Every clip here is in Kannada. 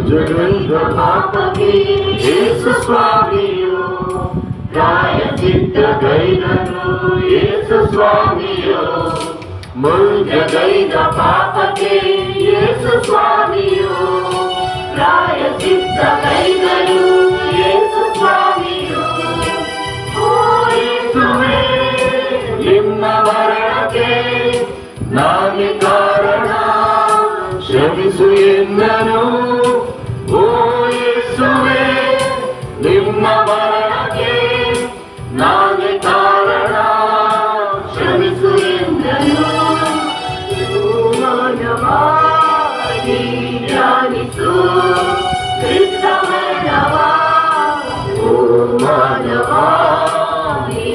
ಮುಜಗೈದ ಪಾಪಕ್ಕೆ ಯೇಸು ಸ್ವಾಮಿಯು ಪ್ರಾಯಶ್ಚಿತ್ತ ಗೈದನು ಯೇಸು ಸ್ವಾಮಿಯು ಮುಜಗೈದ ಪಾಪಕ್ಕೆ ಯೇಸು ಸ್ವಾಮಿಯು ಪ್ರಾಯಶ್ಚಿತ್ತ ಗೈದನು ಯೇಸು ಸ್ವಾಮಿಯು. ಓ ಯೇಸುವೇ, ನಿಮ್ಮ ಮರಣಕ್ಕೆ ನಾನೇ ಕಾರಣ, ಕ್ಷಮಿಸು ಎನ್ನನು. ಓ ಯೇಸುವೇ, ನಿಮ್ಮ ಮರಣಕ್ಕೆ ನಾನೇ ಕಾರಣ, ಕ್ಷಮಿಸು ಎನ್ನನು. ಮಾನವಾಗಿ ಧ್ಯಾನಿಸು ಕ್ರಿಸ್ತ ಮರಣವ, ಓ ಮಾನವಾಗಿ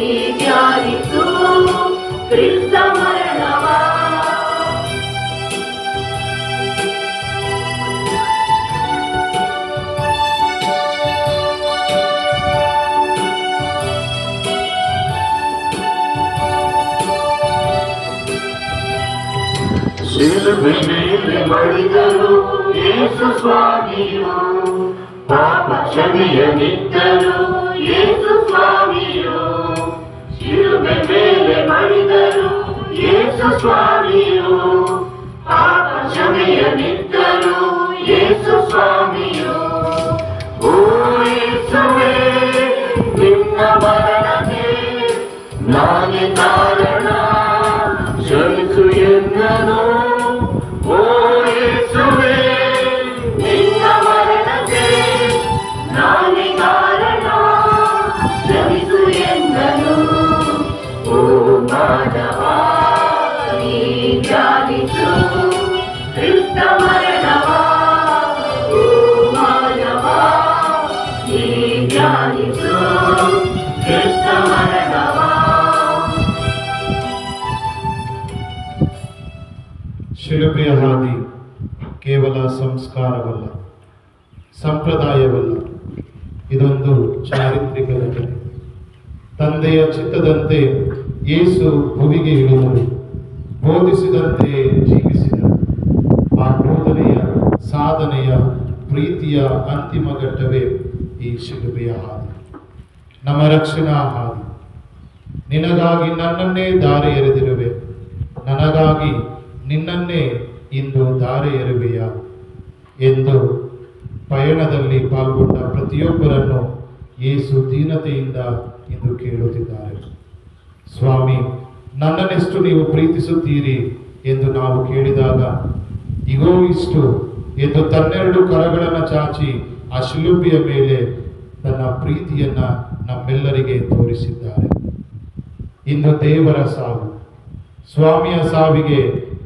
ಧ್ಯಾನಿಸು ಕ್ರಿಸ್ತ ಮರಣವ. ಶಿಲುಬೆ ಮೇಲೆ ಮಡಿದರು ಯೇಸು ಸ್ವಾಮಿಯು, ಪಾಪ ಕ್ಷಮೆಯನಿತ್ತರು ಯೇಸು ಸ್ವಾಮಿಯು. ಶಿಲುಬೆ ಮೇಲೆ ಮಡಿದರು ಯೇಸು ಸ್ವಾಮಿಯು, ಪಾಪ ಕ್ಷಮೆಯನಿತ್ತರು ಯೇಸು ಸ್ವಾಮಿಯು. ಓ ಯೇಸುವೇ, ನಿಮ್ಮ ಮರಣಕ್ಕೆ ನಾನೇ ಕಾರಣ, ಕ್ಷಮಿಸು ಎನ್ನನು. ಓ ಯೇಸುವೇ, ನಿನ್ನ ಮರಣಕ್ಕೆ ನಾನೇ ಕಾರಣ, ಕ್ಷಮಿಸು ಎನ್ನನು. ಓ ಮಾನವ, ನೀ ಧ್ಯಾನಿಸು ಕ್ರಿಸ್ತ ಮರಣವ, ಓ ಮಾನವ, ನೀ ಧ್ಯಾನಿಸು ಕ್ರಿಸ್ತ ಮರಣವ. ಶಿಲುಬೆಯ ಹಾದಿ ಕೇವಲ ಸಂಸ್ಕಾರವಲ್ಲ, ಸಂಪ್ರದಾಯವಲ್ಲ, ಇದೊಂದು ಚಾರಿತ್ರಿಕ ಘಟನೆ. ತಂದೆಯ ಚಿತ್ತದಂತೆ ಯೇಸು ಭುವಿಗೆ ಇಳಿದರು, ಬೋಧಿಸಿದಂತೆ ಜೀವಿಸಿದರು. ಆ ಬೋಧನೆಯ, ಸಾಧನೆಯ, ಪ್ರೀತಿಯ ಅಂತಿಮ ಘಟ್ಟವೇ ಈ ಶಿಲುಬೆಯ ಹಾದಿ, ನಮ್ಮ ರಕ್ಷಣಾ ಹಾದಿ. ನಿನಗಾಗಿ ನನ್ನನ್ನೇ ದಾರಿ ಎರೆದಿರುವೆ, ನನಗಾಗಿ ನಿನ್ನನ್ನೇ ಇಂದು ದಾರಿ ಎರುವೆಯಾ ಎಂದು ಪಯಣದಲ್ಲಿ ಪಾಲ್ಗೊಂಡ ಪ್ರತಿಯೊಬ್ಬರನ್ನು ಯೇಸು ದೀನತೆಯಿಂದ ಇಂದು ಕೇಳುತ್ತಿದ್ದಾರೆ. ಸ್ವಾಮಿ, ನನ್ನನ್ನೆಷ್ಟು ನೀವು ಪ್ರೀತಿಸುತ್ತೀರಿ ಎಂದು ನಾವು ಕೇಳಿದಾಗ, ಇಗೋ ಇಷ್ಟು ಎಂದು ತನ್ನೆರಡು ಕರಗಳನ್ನು ಚಾಚಿ ಆ ಶಿಲುಬೆಯ ಮೇಲೆ ತನ್ನ ಪ್ರೀತಿಯನ್ನ ನಮ್ಮೆಲ್ಲರಿಗೆ ತೋರಿಸಿದ್ದಾರೆ. ಇಂದು ದೇವರ ಸಾವು, ಸ್ವಾಮಿಯ ಸಾವಿಗೆ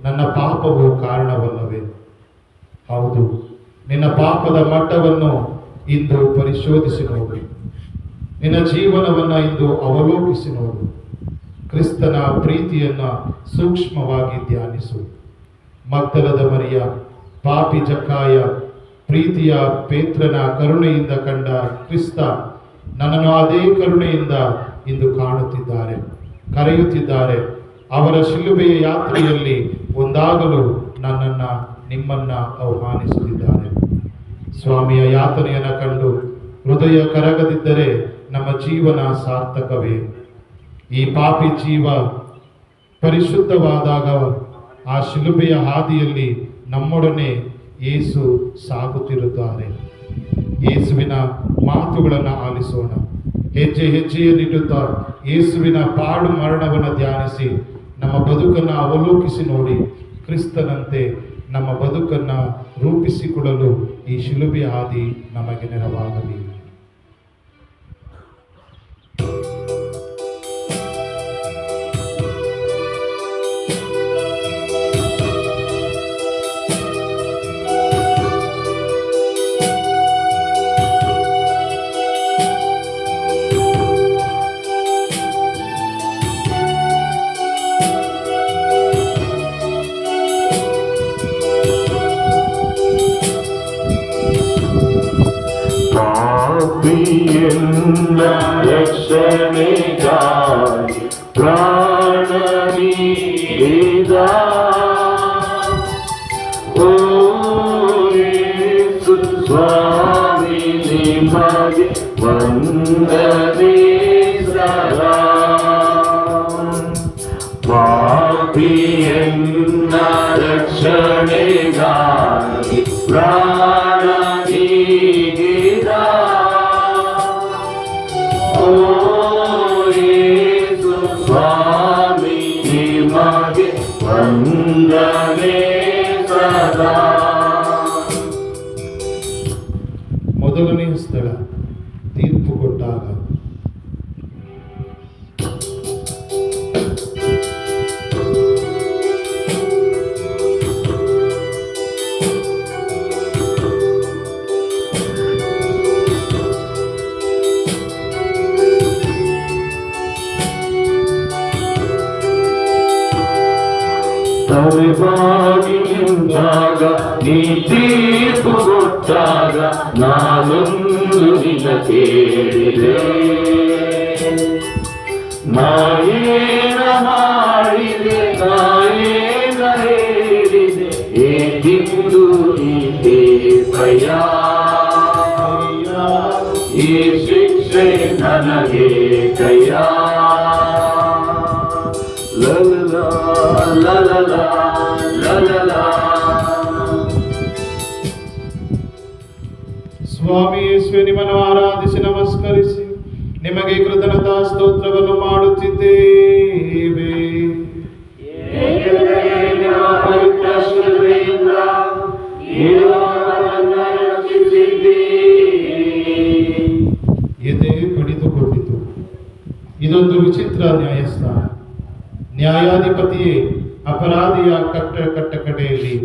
ನನ್ನ ಪಾಪವು ಕಾರಣವಲ್ಲವೇ? ಹೌದು, ನಿನ್ನ ಪಾಪದ ಮಟ್ಟವನ್ನು ಇಂದು ಪರಿಶೋಧಿಸಿ ನೋಡು, ನಿನ್ನ ಜೀವನವನ್ನು ಇಂದು ಅವಲೋಕಿಸಿ ನೋಡು. ಕ್ರಿಸ್ತನ ಪ್ರೀತಿಯನ್ನ ಸೂಕ್ಷ್ಮವಾಗಿ ಧ್ಯಾನಿಸು. ಮಗ್ದಲದ ಮರಿಯ, ಪಾಪಿ ಜಕ್ಕಾಯ, ಪ್ರೀತಿಯ ಪೇತ್ರನ ಕರುಣೆಯಿಂದ ಕಂಡ ಕ್ರಿಸ್ತ ನನ್ನನ್ನು ಅದೇ ಕರುಣೆಯಿಂದ ಇಂದು ಕಾಣುತ್ತಿದ್ದಾರೆ, ಕರೆಯುತ್ತಿದ್ದಾರೆ. ಅವರ ಶಿಲುಬೆಯ ಯಾತ್ರೆಯಲ್ಲಿ ಒಂದಾಗಲು ನನ್ನನ್ನು, ನಿಮ್ಮನ್ನ ಆಹ್ವಾನಿಸುತ್ತಿದ್ದಾರೆ. ಸ್ವಾಮಿಯ ಯಾತನೆಯನ್ನು ಕಂಡು ಹೃದಯ ಕರಗದಿದ್ದರೆ ನಮ್ಮ ಜೀವನ ಸಾರ್ಥಕವೇ? ಈ ಪಾಪಿ ಜೀವ ಪರಿಶುದ್ಧವಾದಾಗ ಆ ಶಿಲುಬೆಯ ಹಾದಿಯಲ್ಲಿ ನಮ್ಮೊಡನೆ ಯೇಸು ಸಾಗುತ್ತಿರುತ್ತಾರೆ. ಯೇಸುವಿನ ಮಾತುಗಳನ್ನು ಆಲಿಸೋಣ. ಹೆಜ್ಜೆ ಹೆಜ್ಜೆಯನ್ನಿಡುತ್ತಾ ಯೇಸುವಿನ ಪಾಡು ಮರಣವನ್ನು ಧ್ಯಾನಿಸಿ ನಮ್ಮ ಬದುಕನ್ನು ಅವಲೋಕಿಸಿ ನೋಡಿ, ಕ್ರಿಸ್ತನಂತೆ ನಮ್ಮ ಬದುಕನ್ನು ರೂಪಿಸಿಕೊಳ್ಳಲು ಈ ಶಿಲುಬೆಯ ಹಾದಿ ನಮಗೆ ನೆರವಾಗಲಿ. ರಕ್ಷಣೆಗಾಗಿ ಪ್ರಾಣ ನೀಡಿದ ಓ ಯೇಸು ನಿಮಗೆ ವಂದನೆ ಸದಾ. ಪಾಪಿಯನ್ನ ರಕ್ಷಣೆಗಾಗಿ ಪ್ರಾಣ ನೀಡಿದ ಓ ಯೇಸು ಸ್ವಾಮಿ ನಿಮಗೆ ವಂದನೆ ಸದಾ. ಮೊದಲನೆಯ ಸ್ಥಳ ತೀರ್ಪು ಕೊಟ್ಟಾಗ. ತಲೆಬಾಗಿ ನಿಂತಾಗ ನೀ ತೀರ್ಪು ಕೊಟ್ಟಾಗ ನಾನೊಂದು ನಿನ್ನ ಕೇಳಿದೆ. ನಾಯೇನ ಮಾಡಿದೆ ನಾಯೇನ ಹೇಳಿದೆ ಏಕೆಂದು ಇದೆ ಭಯ. ಈ ಶಿಕ್ಷೆ ನನಗೆ ಕೈಯ. ಲಲಲಾ ಲಲಲಾ ಲಲಲಾ. ಸ್ವಾಮಿ ಯೇಸುವೆ, ನಿಮ್ಮನ್ನು ಆರಾಧಿಸಿ ನಮಸ್ಕರಿಸಿ ನಿಮಗೆ ಕೃತಜ್ಞತಾ ಸ್ತೋತ್ರವನ್ನು ಮಾಡುತ್ತಿದ್ದೇವೆ. ಎದೆ ಕಡಿದುಕೊಂಡಿತು. ಇದೊಂದು ವಿಚಿತ್ರ ನ್ಯಾಯಸ್ಥಾನ. ನ್ಯಾಯಾಧಿಪತಿಯೇ ಅಪರಾಧಿಯ ಕಟ್ಟಕಡೆಯಲ್ಲಿ,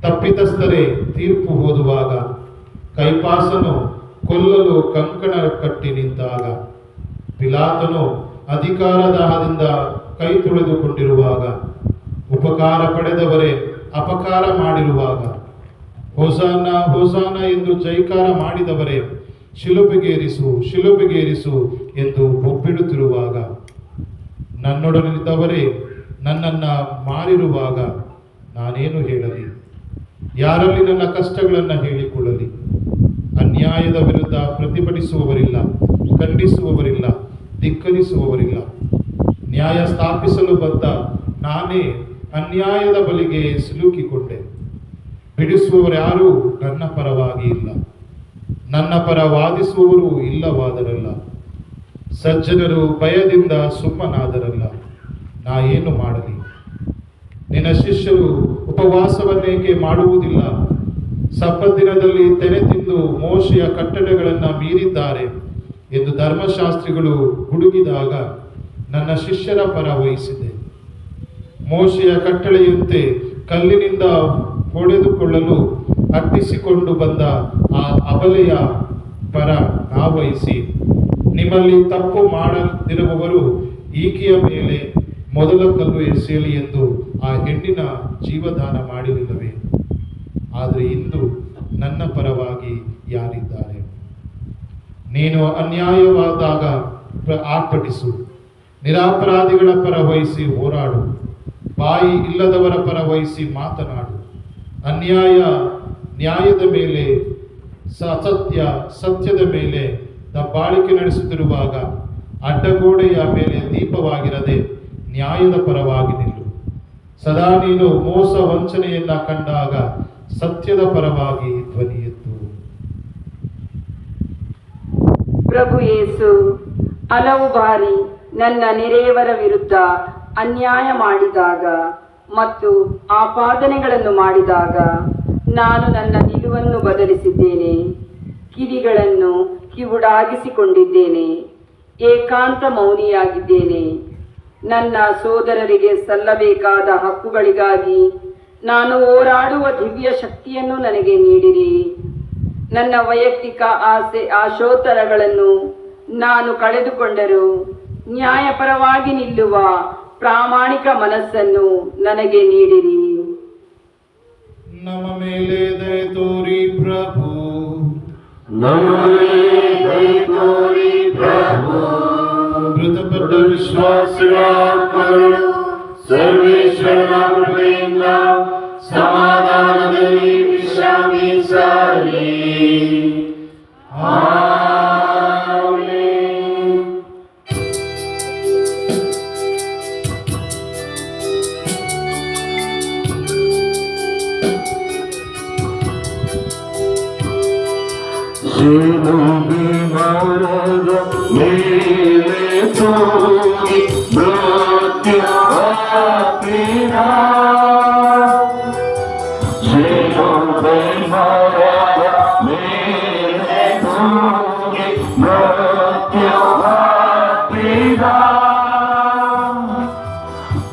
ತಪ್ಪಿತಸ್ಥರೇ ತೀರ್ಪು ಓದುವಾಗ, ಕೈಪಾಸನು ಕೊಲ್ಲಲು ಕಂಕಣ ಕಟ್ಟಿ ನಿಂತಾಗ, ಪಿಲಾತನು ಅಧಿಕಾರದಾಹದಿಂದ ಕೈ ತೊಳೆದುಕೊಂಡಿರುವಾಗ, ಉಪಕಾರ ಪಡೆದವರೇ ಅಪಕಾರ ಮಾಡಿರುವಾಗ, ಹೋಸಾನ ಹೋಸಾನ ಎಂದು ಜೈಕಾರ ಮಾಡಿದವರೇ ಶಿಲುಬೆಗೇರಿಸು ಶಿಲುಬೆಗೇರಿಸು ಎಂದು ಬೊಬ್ಬಿಡುತ್ತಿರುವಾಗ, ನನ್ನೊಡನಿದ್ದವರೇ ನನ್ನನ್ನು ಮಾರಿರುವಾಗ ನಾನೇನು ಹೇಳಲಿ? ಯಾರಲ್ಲಿ ನನ್ನ ಕಷ್ಟಗಳನ್ನು ಹೇಳಿಕೊಳ್ಳಲಿ? ಅನ್ಯಾಯದ ವಿರುದ್ಧ ಪ್ರತಿಭಟಿಸುವವರಿಲ್ಲ, ಖಂಡಿಸುವವರಿಲ್ಲ, ಧಿಕ್ಕರಿಸುವವರಿಲ್ಲ. ನ್ಯಾಯ ಸ್ಥಾಪಿಸಲು ಬಂದ ನಾನೇ ಅನ್ಯಾಯದ ಬಲಿಗೆ ಸಿಲುಕಿಕೊಂಡೆ. ಬಿಡಿಸುವವರ್ಯಾರೂ ನನ್ನ ಪರವಾಗಿ ಇಲ್ಲ, ನನ್ನ ಪರ ವಾದಿಸುವವರು ಇಲ್ಲವಾದರಲ್ಲ. ಸಜ್ಜನರು ಭಯದಿಂದ ಸುಮ್ಮನಾದರಲ್ಲ. ನಾ ಏನು ಮಾಡಲಿ? ನಿನ್ನ ಶಿಷ್ಯರು ಉಪವಾಸವನ್ನೇಕೆ ಮಾಡುವುದಿಲ್ಲ? ಸಬ್ಬತ್ ದಿನದಲ್ಲಿ ತೆನೆ ತಿಂದು ಮೋಶೆಯ ಕಟ್ಟಳೆಗಳನ್ನು ಮೀರಿದ್ದಾರೆ ಎಂದು ಧರ್ಮಶಾಸ್ತ್ರಿಗಳು ಗುಡುಗಿದಾಗ ನನ್ನ ಶಿಷ್ಯರ ಪರ ವಹಿಸಿದೆ. ಮೋಶೆಯ ಕಟ್ಟಳೆಯಂತೆ ಕಲ್ಲಿನಿಂದ ಹೊಡೆದುಕೊಳ್ಳಲು ಅಟ್ಟಿಸಿಕೊಂಡು ಬಂದ ಆ ಅಬಲೆಯ ಪರ ನಾವಹಿಸಿ, ನಿಮ್ಮಲ್ಲಿ ತಪ್ಪು ಮಾಡದಿರುವವರು ಈಕೆಯ ಮೇಲೆ ಮೊದಲ ಕಲ್ಲು ಎಸೆಯಲಿ ಎಂದು ಆ ಹೆಣ್ಣಿನ ಜೀವದಾನ ಮಾಡಿರಲಿಲ್ಲವೇ? ಆದರೆ ಇಂದು ನನ್ನ ಪರವಾಗಿ ಯಾರಿದ್ದಾರೆ? ನೀನು ಅನ್ಯಾಯವಾದಾಗ ಆರ್ಭಟಿಸು, ನಿರಪರಾಧಿಗಳ ಪರ ವಹಿಸಿ ಹೋರಾಡು, ಬಾಯಿ ಇಲ್ಲದವರ ಪರ ವಹಿಸಿ ಮಾತನಾಡು. ನ್ಯಾಯದ ಮೇಲೆ, ಸತ್ಯದ ಮೇಲೆ ದಬ್ಬಾಳಿಕೆ ನಡೆಸುತ್ತಿರುವಾಗ ಅಡ್ಡಗೋಡೆಯ ಮೇಲೆ ದೀಪವಾಗಿರದೆ ನ್ಯಾಯದ ಪರವಾಗಿ ನಿಲ್ಲು. ಸದಾ ನೀನು ಮೋಸ ವಂಚನೆಯನ್ನ ಕಂಡಾಗ ಸತ್ಯದ ಪರವಾಗಿ ಧ್ವನಿ ಎತ್ತು. ಪ್ರಭು ಯೇಸು ಹಲವು ಬಾರಿ ನನ್ನ ನೆರೆಯವರ ವಿರುದ್ಧ ಅನ್ಯಾಯ ಮಾಡಿದಾಗ ಮತ್ತು ಆಪಾದನೆಗಳನ್ನು ಮಾಡಿದಾಗ ನಾನು ನನ್ನ ನಿಲುವನ್ನು ಬದಲಿಸಿದ್ದೇನೆ. ಕಿವಿಗಳನ್ನು ಕಿವುಡಾಗಿಸಿಕೊಂಡಿದ್ದೇನೆ, ಏಕಾಂತ ಮೌನಿಯಾಗಿದ್ದೇನೆ. ನನ್ನ ಸೋದರರಿಗೆ ಸಲ್ಲಬೇಕಾದ ಹಕ್ಕುಗಳಿಗಾಗಿ ನಾನು ಹೋರಾಡುವ ದಿವ್ಯ ಶಕ್ತಿಯನ್ನು ನನಗೆ ನೀಡಿರಿ. ನನ್ನ ವೈಯಕ್ತಿಕ ಆಸೆ ಆಶೋತ್ತರಗಳನ್ನು ನಾನು ಕಳೆದುಕೊಂಡರೂ ನ್ಯಾಯಪರವಾಗಿ ನಿಲ್ಲುವ ಪ್ರಾಮಾಣಿಕ ಮನಸ್ಸನ್ನು ನನಗೆ ನೀಡಿರಿ. ನಮ್ಮ ಮೇಲೆ ದಯೆ ತೋರಿ ಪ್ರಭು, ನಮ್ಮ ಮೇಲೆ ದಯೆ ತೋರಿ ಪ್ರಭು. ಮೃತಪಟ್ಟ ವಿಶ್ವಾಸಿಗಳ ಆತ್ಮಗಳು ಸರ್ವೇಶ್ವರನ ಕೃಪೆಯಿಂದ ಸಮಾಧಾನದಲ್ಲಿ ವಿಶ್ರಮಿಸಲಿ. ನಮ್ಮ ಮೇಲೆ ದಯೆ ತೋರಿ ಪ್ರಭು, ಮೃತಪಟ್ಟ ವಿಶ್ವಾಸಿಗಳ ಆತ್ಮಗಳು ಸರ್ವೇಶ್ವರನ ಕೃಪೆಯಿಂದ ಸಮಾಧಾನದಲ್ಲಿ ವಿಶ್ರಮಿಸಲಿ. ಆಮೆನ್. ಶಿಲುಬೆ ಮರದ ಮೇಲೆ ತೂಗಿ ಮೃತ್ಯುವಾಪಿದ ಶಿಲುಬೆ ಮರದ ಮೇಲೆ ತೂಗಿ ಮೃತ್ಯುವಾಪಿದ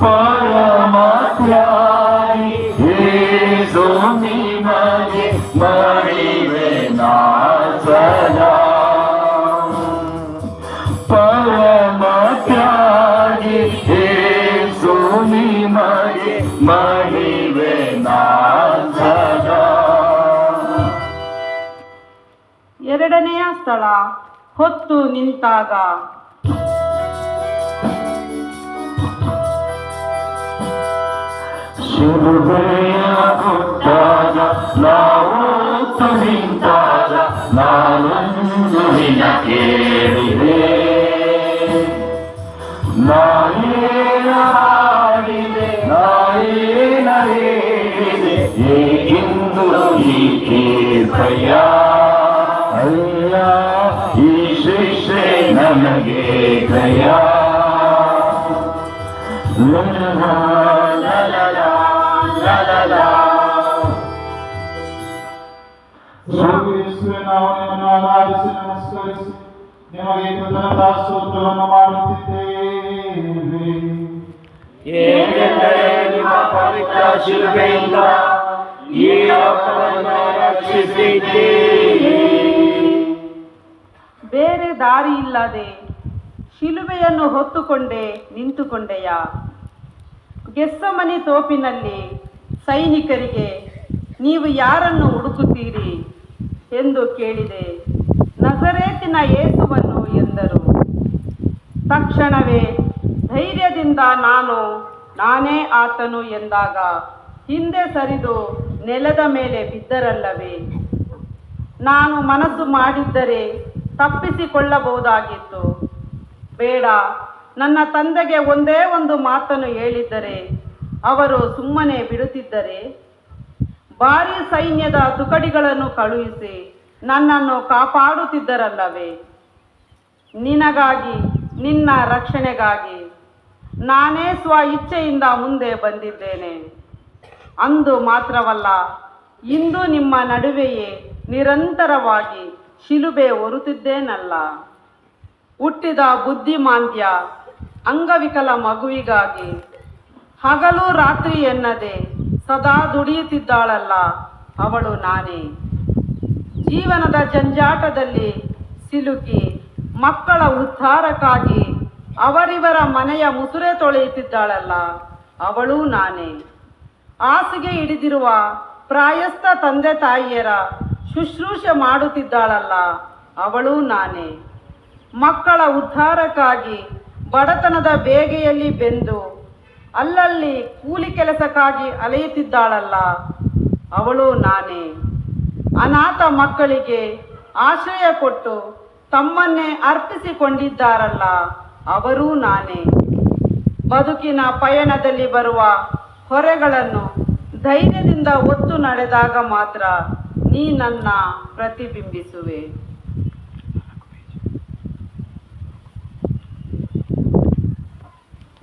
ಪರಮತ್ಯಾಗಿ ಯೇಸು ನಿಮಗೆ ಮರಿವೆ ನಾಸದ ಪರಮತ್ಯಾಗಿ ಯೇಸು ನಿಮಗೆ ಮರಿವೆ ನಾಸದ. ಎರಡನೆಯ ಸ್ಥಳ ಹೊತ್ತು ನಿಂತಾಗ. ಶಿಲುಬೆಯ ಹುಟ್ಟಾಗ ನಾವು ನಿಂತಾಗ ನಾನೊಂದು ದಿನ ಕೇಳಿದೆ, ನಾನೇನಾಡಿದೆ ನಾನೇನ ಹೇಳಿದೆ ಹೇಗೆಂದು ಈ ಕೀರ್ತಯ್ಯ ಅಯ್ಯ ಈ ಶಿಕ್ಷೆ ನನಗೆ ಕಯ ಪ್ರಭು ಯೇಸುವಿನ ನಾಮವನ್ನು ಆರಾಧಿಸಿ ನಮಸ್ಕರಿಸಿ ನಿಮಗೆ ಕೃತಜ್ಞತಾ ಸ್ತೋತ್ರವನ್ನು ಮಾಡುತ್ತಿದ್ದೇವೆ. ಏಕೆಂದರೆ ನಿಮ್ಮ ಪವಿತ್ರ ಶಿಲುಬೆಯಿಂದ ಈ ಲೋಕವನ್ನು ರಕ್ಷಿಸಿದ್ದೀರಿ. ಬೇರೆ ದಾರಿ ಇಲ್ಲದೆ ಶಿಲುಬೆಯನ್ನು ಹೊತ್ತುಕೊಂಡೇ ನಿಂತುಕೊಂಡೆಯ. ಗೆತ್ಸಮನಿ ತೋಪಿನಲ್ಲಿ ಸೈನಿಕರಿಗೆ ನೀವು ಯಾರನ್ನು ಹುಡುಕುತ್ತೀರಿ ಎಂದು ಕೇಳಿದೆ. ನಜರೇತಿನ ಯೇಸುವನ್ನು ಎಂದರು. ತಕ್ಷಣವೇ ಧೈರ್ಯದಿಂದ ನಾನೇ ಆತನು ಎಂದಾಗ ಹಿಂದೆ ಸರಿದು ನೆಲದ ಮೇಲೆ ಬಿದ್ದರಲ್ಲವೇ. ನಾನು ಮನಸ್ಸು ಮಾಡಿದ್ದರೆ ತಪ್ಪಿಸಿಕೊಳ್ಳಬಹುದಾಗಿತ್ತು. ಬೇಡ, ನನ್ನ ತಂದೆಗೆ ಒಂದೇ ಒಂದು ಮಾತನ್ನು ಹೇಳಿದ್ದರೆ ಅವರು ಸುಮ್ಮನೆ ಬಿಡುತ್ತಿದ್ದರೆ. ಭಾರೀ ಸೈನ್ಯದ ತುಕಡಿಗಳನ್ನು ಕಳುಹಿಸಿ ನನ್ನನ್ನು ಕಾಪಾಡುತ್ತಿದ್ದರಲ್ಲವೇ. ನಿನಗಾಗಿ, ನಿನ್ನ ರಕ್ಷಣೆಗಾಗಿ ನಾನೇ ಸ್ವ ಇಚ್ಛೆಯಿಂದ ಮುಂದೆ ಬಂದಿದ್ದೇನೆ. ಅಂದು ಮಾತ್ರವಲ್ಲ, ಇಂದು ನಿಮ್ಮ ನಡುವೆಯೇ ನಿರಂತರವಾಗಿ ಶಿಲುಬೆ ಹೊರುತ್ತಿದ್ದೇನಲ್ಲ. ಹುಟ್ಟಿದ ಬುದ್ಧಿಮಾಂದ್ಯ ಅಂಗವಿಕಲ ಮಗುವಿಗಾಗಿ ಹಗಲು ರಾತ್ರಿ ಎನ್ನದೆ ಸದಾ ದುಡಿಯುತ್ತಿದ್ದಾಳಲ್ಲ, ಅವಳು ನಾನೇ. ಜೀವನದ ಜಂಜಾಟದಲ್ಲಿ ಸಿಲುಕಿ ಮಕ್ಕಳ ಉದ್ಧಾರಕ್ಕಾಗಿ ಅವರಿವರ ಮನೆಯ ಮುಸುರೆ ತೊಳೆಯುತ್ತಿದ್ದಾಳಲ್ಲ, ಅವಳೂ ನಾನೇ. ಹಾಸಿಗೆ ಹಿಡಿದಿರುವ ಪ್ರಾಯಸ್ಥ ತಂದೆ ತಾಯಿಯರ ಶುಶ್ರೂಷೆ ಮಾಡುತ್ತಿದ್ದಾಳಲ್ಲ, ಅವಳೂ ನಾನೇ. ಮಕ್ಕಳ ಉದ್ಧಾರಕ್ಕಾಗಿ ಬಡತನದ ಬೇಗೆಯಲ್ಲಿ ಬೆಂದು ಅಲ್ಲಲ್ಲಿ ಕೂಲಿ ಕೆಲಸಕ್ಕಾಗಿ ಅಲೆಯುತ್ತಿದ್ದಾಳಲ್ಲ, ಅವಳು ನಾನೇ. ಅನಾಥ ಮಕ್ಕಳಿಗೆ ಆಶ್ರಯ ಕೊಟ್ಟು ತಮ್ಮನ್ನೇ ಅರ್ಪಿಸಿಕೊಂಡಿದ್ದಾರಲ್ಲ, ಅವರೂ ನಾನೇ. ಬದುಕಿನ ಪಯಣದಲ್ಲಿ ಬರುವ ಹೊರೆಗಳನ್ನು ಧೈರ್ಯದಿಂದ ಹೊತ್ತು ನಡೆದಾಗ ಮಾತ್ರ ನೀ ನನ್ನ ಪ್ರತಿಬಿಂಬಿಸುವೆ.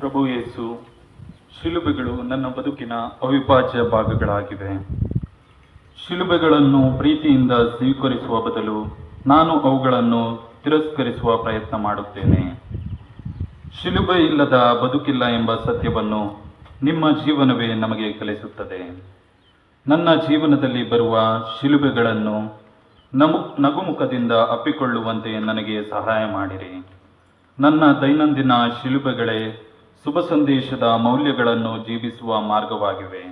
ಪ್ರಭು ಯೇಸು, ಶಿಲುಬೆಗಳು ನನ್ನ ಬದುಕಿನ ಅವಿಭಾಜ್ಯ ಭಾಗಗಳಾಗಿವೆ. ಶಿಲುಬೆಗಳನ್ನು ಪ್ರೀತಿಯಿಂದ ಸ್ವೀಕರಿಸುವ ಬದಲು ನಾನು ಅವುಗಳನ್ನು ತಿರಸ್ಕರಿಸುವ ಪ್ರಯತ್ನ ಮಾಡುತ್ತೇನೆ. ಶಿಲುಬೆ ಇಲ್ಲದ ಬದುಕಿಲ್ಲ ಎಂಬ ಸತ್ಯವನ್ನು ನಿಮ್ಮ ಜೀವನವೇ ನಮಗೆ ಕಲಿಸುತ್ತದೆ. ನನ್ನ ಜೀವನದಲ್ಲಿ ಬರುವ ಶಿಲುಬೆಗಳನ್ನು ನಗುಮುಖದಿಂದ ಅಪ್ಪಿಕೊಳ್ಳುವಂತೆ ನನಗೆ ಸಹಾಯ ಮಾಡಿರಿ. ನನ್ನ ದೈನಂದಿನ ಶಿಲುಬೆಗಳೇ ಶುಭ ಸಂದೇಶದ ಮೌಲ್ಯಗಳನ್ನು ಜೀವಿಸುವ ಮಾರ್ಗವಾಗಿವೆ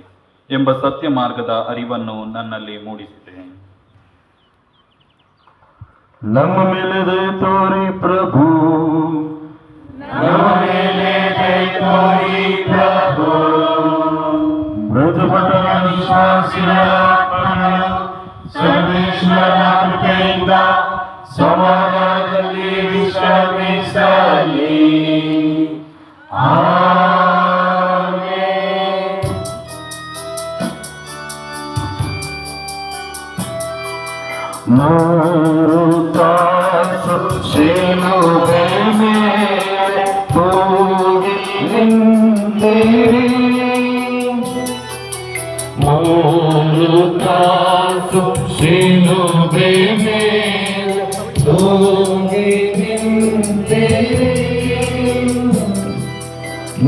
ಎಂಬ ಸತ್ಯ ಮಾರ್ಗದ ಅರಿವನ್ನು ನನ್ನಲ್ಲಿ ಮೂಡಿಸಿದೆ. ನಮ್ಮ ಮೇಲೆ ದಯ ತೋರಿ ಪ್ರಭು, ನಮ್ಮ ಮೇಲೆ ದಯ ತೋರಿ ಪ್ರಭು. ಮೃದುಪಟ್ಟ ವಿಶ್ವಾಸಿಗಳ ಆತ್ಮಗಳು ಸರ್ವೇಶ್ವರನ ಕೃಪೆಯಿಂದ ಸಮಾಧಾನದಲ್ಲಿ ವಿಶ್ರಮಿಸಲಿ. ಆಮೆನ್. ಮೂರು ತಾಸು ಶಿಲುಬೆ ಮೇಲೆ ತೂಗಿ ನಿಂತಿರಿ.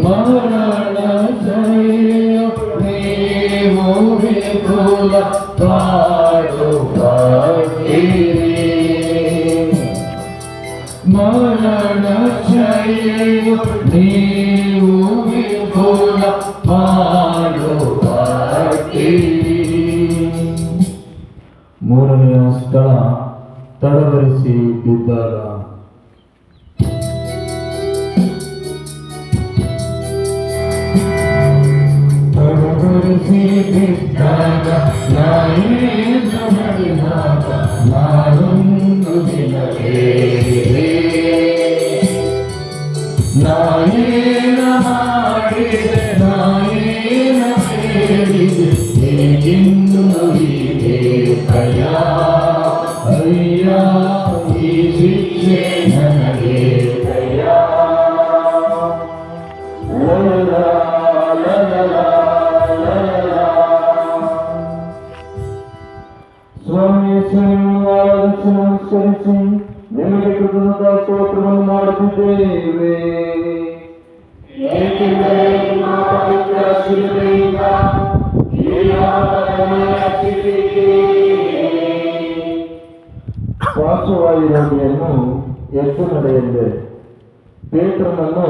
ಮರಣ ಜಯ ನೀವು ವಿಪುಲ ಪಾಡುತ್ತೀರಿ. ಮರಣ ಜಯ ನೀವು ವಿಪುಲ ಪಾಡುತ್ತೀರಿ. ಮೂರನೆಯ ಸ್ಥಳ ತಡವರಿಸಿ ಬಿದ್ದಾಗ. ತಡವರಿಸಿ ಬಿದ್ದಾಗ ನಾಯೇನು ಮಾಡಿದಾಗ ನಾನೊಂದು ದಿನವೇ ನಾಯೇನ ಮಾಡಿದೆ ನಾಯೇನ ಹೇಳಿದೆ ಹೇಗಿನ್ನು ಹೀಗೆ ಅಯ್ಯ ಅಯ್ಯ ಈ ಶಿಕ್ಷೆ ನನಗೆ ಅಯ್ಯ. ಸ್ವಾಮಿ ನಮಸ್ಕರಿಸಿ ನಿಮಗೆ ಕೃತಜ್ಞತಾ ಸ್ತೋತ್ರವನ್ನು ಮಾಡುತ್ತಿದ್ದೇವೆ. ಏಕೆಂದರೆ ನಿಮ್ಮ ಪವಿತ್ರ ಶಿಲುಬೆಯಿಂದ ಪಾರ್ಶ್ವವಾಯು ರೋಗಿಯನ್ನು ಎದ್ದು ನಡೆಯಂದೆ. ಪೇತ್ರನನ್ನು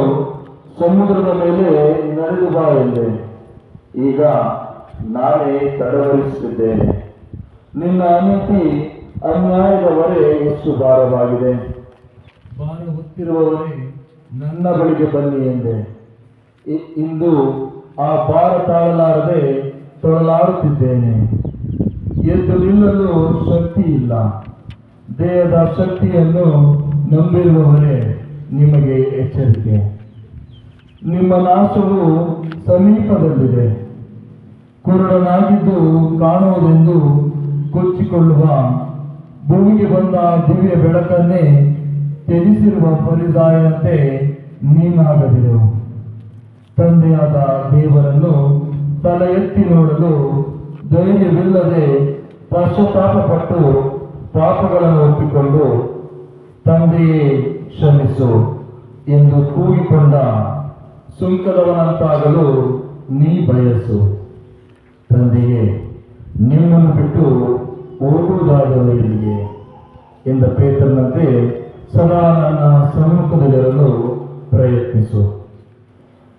ಸಮುದ್ರದ ಮೇಲೆ ನಡೆದು ಬಾ ಎಂದೆ. ಈಗ ನಾನೇ ತಡವರಿಸುತ್ತಿದ್ದೇನೆ. ನಿನ್ನ ಅನತಿ ಅನ್ಯಾಯದ ಹೊರೆ ಎಷ್ಟು ಭಾರವಾಗಿದೆ. ಭಾರ ಹೊತ್ತಿರುವವರೇ ನನ್ನ ಬಳಿಗೆ ಬನ್ನಿ ಎಂದೆ. ಇಂದು ಆ ಭಾರ ತಾಳಲಾರದೆ ತೊಳಲಾಡುತ್ತಿದ್ದೇನೆ. ಎದ್ದು ನಿಲ್ಲಲು ಶಕ್ತಿ ಇಲ್ಲ. ದೇಹದ ಶಕ್ತಿಯನ್ನು ನಂಬಿರುವವರೇ ನಿಮಗೆ ಎಚ್ಚರಿಕೆ. ನಿಮ್ಮ ನಾಶವು ಸಮೀಪದಲ್ಲಿದೆ. ಕುರುಡನಾಗಿದ್ದು ಕಾಣುವುದೆಂದು ಕೊಚ್ಚಿಕೊಳ್ಳುವ ಭೂಮಿಗೆ ಬಂದ ದಿವ್ಯ ಬೆಳಕನ್ನೇ ತ್ಯಜಿಸಿರುವ ಫರಿಸಾಯನಂತೆ ನೀನಾಗದಿರು. ತಂದೆಯಾದ ದೇವರನ್ನು ತಲೆ ಎತ್ತಿ ನೋಡಲು ಧೈರ್ಯವಿಲ್ಲದೆ ಪಶ್ಚಾತ್ತಾಪಪಟ್ಟು ಪಾಪಗಳನ್ನು ಒಪ್ಪಿಕೊಂಡು ತಂದೆಯೇ ಕ್ಷಮಿಸು ಎಂದು ಕೂಗಿಕೊಂಡ ಸುಂಕದವನಂತಾಗಲು ನೀ ಬಯಸು. ತಂದೆಯೇ, ನಿಮ್ಮನ್ನು ಬಿಟ್ಟು ಹೋಗುವುದಾದರೂ ಎಲ್ಲಿಗೆ ಎಂದ ಪೇತ್ರನಂತೆ ಸದಾ ನನ್ನ ಸಮ್ಮುಖದಲ್ಲಿರಲು ಪ್ರಯತ್ನಿಸು.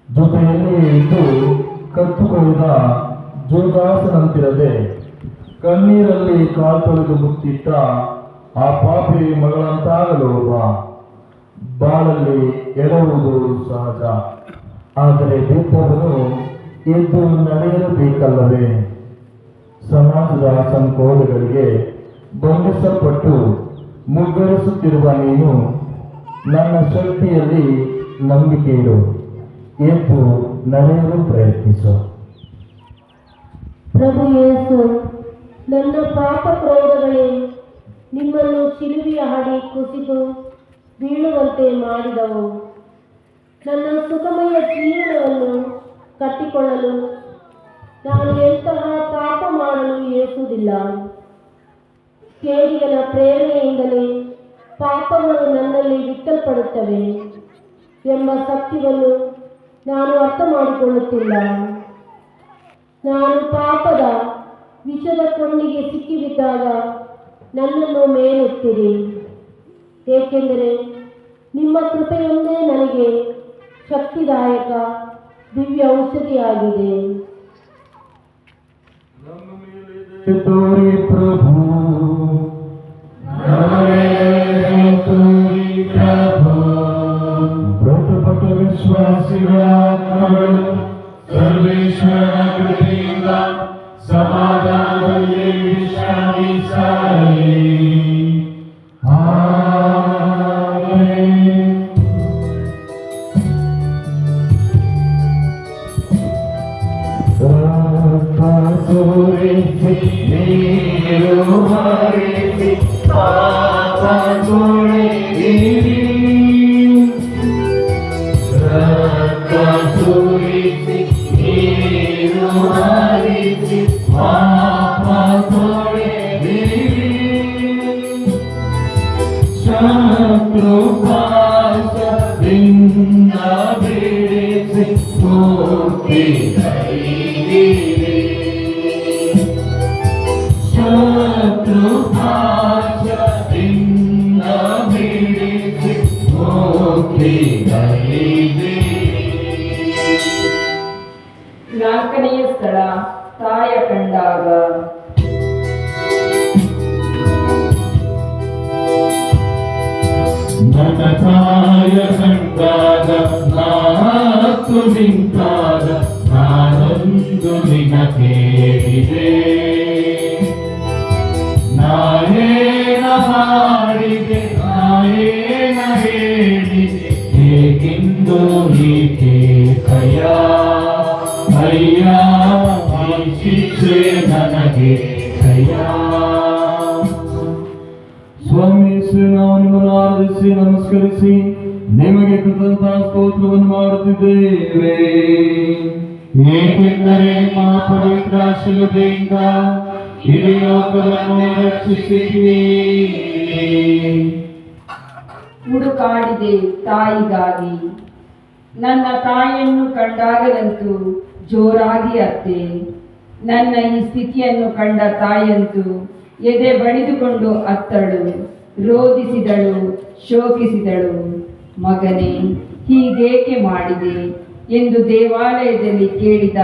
ಜೊತೆಯಲ್ಲಿಯೇ ಇದ್ದು ಕತ್ತು ಕೊಯ್ದ ಜೋಗಾಸನಂತಿರದೆ ಕಣ್ಣೀರಲ್ಲಿ ಕಾಲು ತೊಳೆದು ಮುತ್ತಿಟ್ಟ ಆ ಪಾಪಿ ಮಗಳಂತಾಗಲು ಬಾ. ಬಾಳಲ್ಲಿ ಎಡವುವುದು ಸಹಜ, ಆದರೆ ಬಿದ್ದವನು ಎದ್ದು ನಡೆಯಲೇಬೇಕಲ್ಲವೇ? ಸಮಾಜದ ಸಂಕೋಲೆಗಳಿಗೆ ಬಂಧಿಸಲ್ಪಟ್ಟು ಮುಗ್ಗರಿಸುತ್ತಿರುವ ನೀನು ನನ್ನ ಶಕ್ತಿಯಲ್ಲಿ ನಂಬಿಕೆ ಇರು. ಎದ್ದು ನಡೆಯಲು ಪ್ರಯತ್ನಿಸು. ಪ್ರಭು ಯೇಸು, ನನ್ನ ಪಾಪ ಕ್ರೋಧಗಳೇ ನಿಮ್ಮನ್ನು ಶಿಲುಬೆಯ ಹಾಡಿ ಕುಸಿದು ಬೀಳುವಂತೆ ಮಾಡಿದವು. ನನ್ನ ಸುಖಮಯ ಜೀವನವನ್ನು ಕಟ್ಟಿಕೊಳ್ಳಲು ನಾನು ಎಂತಹ ಪಾಪ ಮಾಡಲು ಏಸುವುದಿಲ್ಲ. ಕೇಡಿಗನ ಪ್ರೇರಣೆಯಿಂದಲೇ ಪಾಪಗಳು ನನ್ನಲ್ಲಿ ಬಿತ್ತಲ್ಪಡುತ್ತವೆ ಎಂಬ ಸತ್ಯವನ್ನು ನಾನು ಅರ್ಥ ಮಾಡಿಕೊಳ್ಳುತ್ತಿಲ್ಲ. ನಾನು ಪಾಪದ ವಿಷದ ಕೊಂಡಿಗೆ ಸಿಕ್ಕಿಬಿದ್ದಾಗ ನನ್ನನ್ನು ಮೇಲೆತ್ತಿರಿ, ಏಕೆಂದರೆ ನಿಮ್ಮ ಕೃಪೆಯೊಂದೇ ನನಗೆ ಶಕ್ತಿದಾಯಕ ದಿವ್ಯ ಔಷಧಿಯಾಗಿದೆ. ತೋರಿ ಪ್ರಭು, ಮೃತಪಟ್ಟ ವಿಶ್ವಾಸಿಗಳ ಆತ್ಮಗಳು ಸರ್ವೇಶ್ವರನ ಕೃಪೆಯಿಂದ ಸಮಾಧಾನದಲ್ಲಿ ವಿಶ್ರಾಮಿಸಲಿ. ಆಮೆನ್. ತೋರಿಸಿ ನೀರು ಹರಿಸಿ ಪಾಪ ತೊಳೆಯಿರಿ. ರಕ್ತ ಸುರಿಸಿ ಬಿಡಿಸಿ ನೀರು ಹರಿಸಿ ಪಾಪ ತೊಳೆದಿರಿ. ಶತ್ರು ಪಾಶದಿಂದ ಬಿಡಿಸಿ ಮುಕ್ತಿ ದೈವಿರಿ. ಶತ್ರು ಪಾಶದಿಂದ ಬಿಡಿಸಿ ಮುಕ್ತಿ ದೈವಿರಿ. ನಾಲ್ಕನೆಯ ಸ್ಥಳ ತಾಯ ಕಂಡಾಗ. ನನ್ನ ತಾಯ ಕಂಡಾಗ ನಾತು ನಿಂತಾಗ ನಾನೊಂದು ನಿನ ಕೇಳಿದೆ. ನಾಯೇನ ಮಾಡಿದೆ ನಾಯೇನ ಹೇಳಿದೆ ಹೇಗೆಂದು ನೀಕೆ ಕಯ ಅಯ್ಯ ಈ ಶಿಕ್ಷೆ ನನಗೆ ಕಯ. ಸ್ವಾಮಿ ನಾವು ನಿಮ್ಮನ್ನು ಆರಾಧಿಸಿ ನಮಸ್ಕರಿಸಿ ನಿಮಗೆ ಕೃತಜ್ಞತಾ ಸ್ತೋತ್ರವನ್ನು ಮಾಡುತ್ತಿದ್ದೇವೆ. ಏಕೆಂದರೆ ನಿಮ್ಮ ಪವಿತ್ರ ಶಿಲುಬೆಯಿಂದ ಇಡೀ ಲೋಕವನ್ನು ರಕ್ಷಿಸಿದ್ದೀರಿ. ಹುಡುಕಾಡಿದೆ ತಾಯಿಗಾಗಿ, ನನ್ನ ತಾಯಿಯನ್ನು ಕಂಡಾಗಲಂತೂ ಜೋರಾಗಿ ಅತ್ತೆ. ನನ್ನ ಈ ಸ್ಥಿತಿಯನ್ನು ಕಂಡ ತಾಯಿಯಂತೂ ಎದೆ ಬಡಿದುಕೊಂಡು ಅತ್ತಳು, ರೋಧಿಸಿದಳು, ಶೋಕಿಸಿದಳು. ಮಗನೇ, ಹೀಗೇಕೆ ಮಾಡಿದೆ ಎಂದು ದೇವಾಲಯದಲ್ಲಿ ಕೇಳಿದ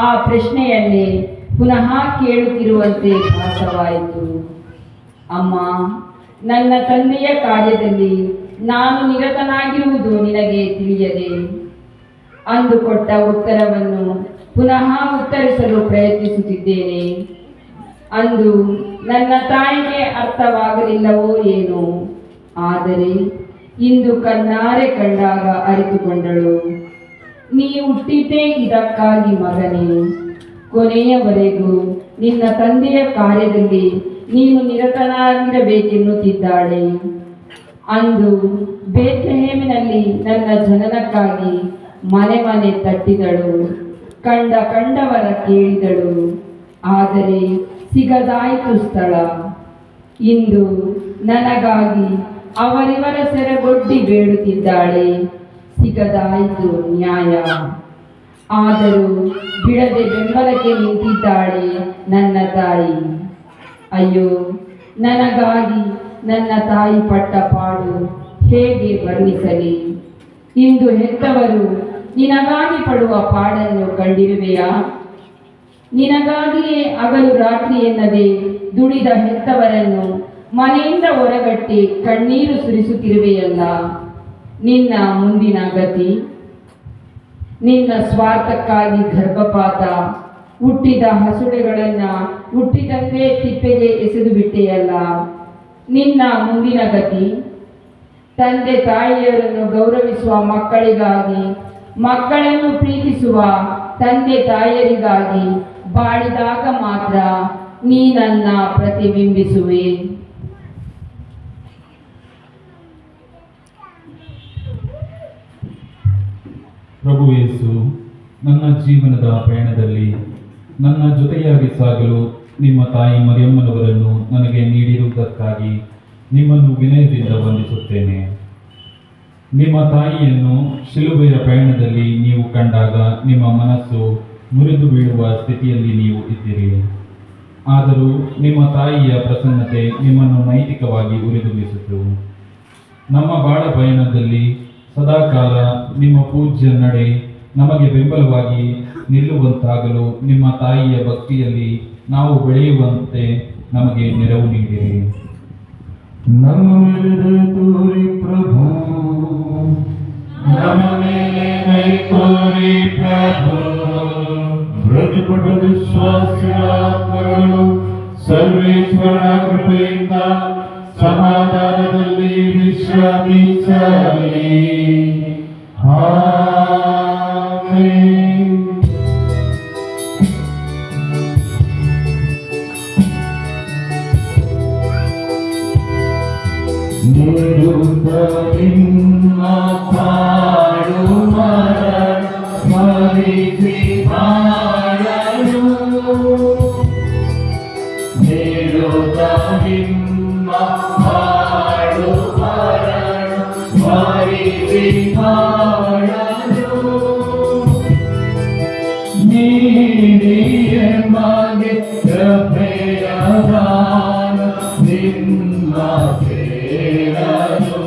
ಆ ಪ್ರಶ್ನೆಯನ್ನೇ ಪುನಃ ಕೇಳುತ್ತಿರುವಂತೆ ಭಾಸವಾಯಿತು. ಅಮ್ಮ, ನನ್ನ ತಂದೆಯ ಕಾರ್ಯದಲ್ಲಿ ನಾನು ನಿರತನಾಗಿರುವುದು ನಿನಗೆ ತಿಳಿಯದೆ ಅಂದುಕೊಟ್ಟ ಉತ್ತರವನ್ನು ಪುನಃ ಉತ್ತರಿಸಲು ಪ್ರಯತ್ನಿಸುತ್ತಿದ್ದೇನೆ. ಅಂದು ನನ್ನ ತಾಯಿಗೆ ಅರ್ಥವಾಗಲಿಲ್ಲವೋ ಏನೋ, ಆದರೆ ಇಂದು ಕಣ್ಣಾರೆ ಕಂಡಾಗ ಅರಿತುಕೊಂಡಳು. ನೀ ಹುಟ್ಟಿದ್ದೇ ಇದಕ್ಕಾಗಿ ಮಗನೇ. ಕೊನೆಯವರೆಗೂ ನಿನ್ನ ತಂದೆಯ ಕಾರ್ಯದಲ್ಲಿ ನೀನು ನಿರತನಾಗಿರಬೇಕೆನ್ನುತ್ತಿದ್ದಾಳೆ. ಅಂದು ಬೇತ್ಲೆಹೇಮಿನಲ್ಲಿ ನನ್ನ ಜನನಕ್ಕಾಗಿ ಮನೆ ಮನೆ ತಟ್ಟಿದಳು, ಕಂಡವರ ಕೇಳಿದಳು, ಆದರೆ ಸಿಗದಾಯಿತು ಸ್ಥಳ. ಇಂದು ನನಗಾಗಿ ಅವರಿವರ ಸೆರಗೊಡ್ಡಿ ಬೇಡುತ್ತಿದ್ದಾಳೆ, ಸಿಗದಾಯಿತು ನ್ಯಾಯ. ಆದರೂ ಬಿಡದೆ ಬೆಂಬಲಕ್ಕೆ ನಿಂತಿದ್ದಾಳೆ ನನ್ನ ತಾಯಿ. ಅಯ್ಯೋ, ನನಗಾಗಿ ನನ್ನ ತಾಯಿ ಪಟ್ಟ ಪಾಡು ಹೇಗೆ ವರ್ಣಿಸಲಿ? ಇಂದು ಹೆತ್ತವರು ನಿನಗಾಗಿ ಪಡುವ ಪಾಡನ್ನು ಕಂಡಿರುವೆಯಾ? ನಿನಗಾಗಿಯೇ ಹಗಲು ರಾತ್ರಿ ಎನ್ನದೆ ದುಡಿದ ಹೆತ್ತವರನ್ನು ಮನೆಯಿಂದ ಹೊರಗಟ್ಟಿ ಕಣ್ಣೀರು ಸುರಿಸುತ್ತಿರುವೆಯಲ್ಲ. ನಿನ್ನ ಮುಂದಿನ ಗತಿ? ನಿನ್ನ ಸ್ವಾರ್ಥಕ್ಕಾಗಿ ಗರ್ಭಪಾತ, ಹುಟ್ಟಿದ ಹಸುಳೆಗಳನ್ನು ಹುಟ್ಟಿದಂತೆ ತಿಪ್ಪೆಗೆ ಎಸೆದು ಬಿಟ್ಟೆಯಲ್ಲ. ನಿನ್ನ ಮುಂದಿನ ಗತಿ? ತಂದೆ ತಾಯಿಯರನ್ನು ಗೌರವಿಸುವ ಮಕ್ಕಳಿಗಾಗಿ, ಮಕ್ಕಳನ್ನು ಪ್ರೀತಿಸುವ ತಂದೆ ತಾಯಿಯರಿಗಾಗಿ ಬಾಳಿದಾಗ ಮಾತ್ರ ನೀನನ್ನ ಪ್ರತಿಬಿಂಬಿಸುವೆ. ಪ್ರಭು ಯೇಸು, ನನ್ನ ಜೀವನದ ಪಯಣದಲ್ಲಿ ನನ್ನ ಜೊತೆಯಾಗಿ ಸಾಗಲು ನಿಮ್ಮ ತಾಯಿ ಮರಿಯಮ್ಮನವರನ್ನು ನನಗೆ ನೀಡಿರುವುದಕ್ಕಾಗಿ ನಿಮ್ಮನ್ನು ವಿನಯದಿಂದ ವಂದಿಸುತ್ತೇನೆ. ನಿಮ್ಮ ತಾಯಿಯನ್ನು ಶಿಲುಬೆಯ ಪಯಣದಲ್ಲಿ ನೀವು ಕಂಡಾಗ ನಿಮ್ಮ ಮನಸ್ಸು ಮುರಿದು ಬೀಳುವ ಸ್ಥಿತಿಯಲ್ಲಿ ನೀವು ಇದ್ದೀರಿ. ಆದರೂ ನಿಮ್ಮ ತಾಯಿಯ ಪ್ರಸನ್ನತೆ ನಿಮ್ಮನ್ನು ನೈತಿಕವಾಗಿ ಉರಿದುಂಬಿಸಿತು. ನಮ್ಮ ಬಾಳ ಪಯಣದಲ್ಲಿ ಸದಾಕಾಲ ನಿಮ್ಮ ಪೂಜ್ಯ ನಡೆ ನಮಗೆ ಬೆಂಬಲವಾಗಿ ನಿಲ್ಲುವಂತಾಗಲು ನಿಮ್ಮ ತಾಯಿಯ ಭಕ್ತಿಯಲ್ಲಿ ನಾವು ಬೆಳೆಯುವಂತೆ ನಮಗೆ ನೆರವು ನೀಡಿರಿ. ನಮ್ಮ ಮೇಲೆ ದಯೆ ತೋರಿ ಪ್ರಭು, ನಮ್ಮ ಮೇಲೆ ದಯೆ ತೋರಿ ಪ್ರಭು. ಮೃತಪಟ್ಟ ವಿಶ್ವಾಸಿಗಳ ಆತ್ಮಗಳು ಸರ್ವೇಶ್ವರನ ಕೃಪೆಯಿಂದ ಸಮಾಧಾನದಲ್ಲಿ ವಿಶ್ರಮಿಸಲಿ. ಆಮೆನ್. ನಿರುತ ನಿನ್ನ ಪಾಡು ಮರಣ ಸ್ಮರಿಸಿ ಬಾಳಲು ನೀಡುತ್ತ ನಿಮ್ಮ ಹಾಡು ಹರಳು ಸ್ಮರಿಸಿ ಬಾಳಲು ನೀಡಿಯ ಮಗೆ ಕೃಪೆಯ ದಾನ ನಿಮ್ಮ ಸೇರಲು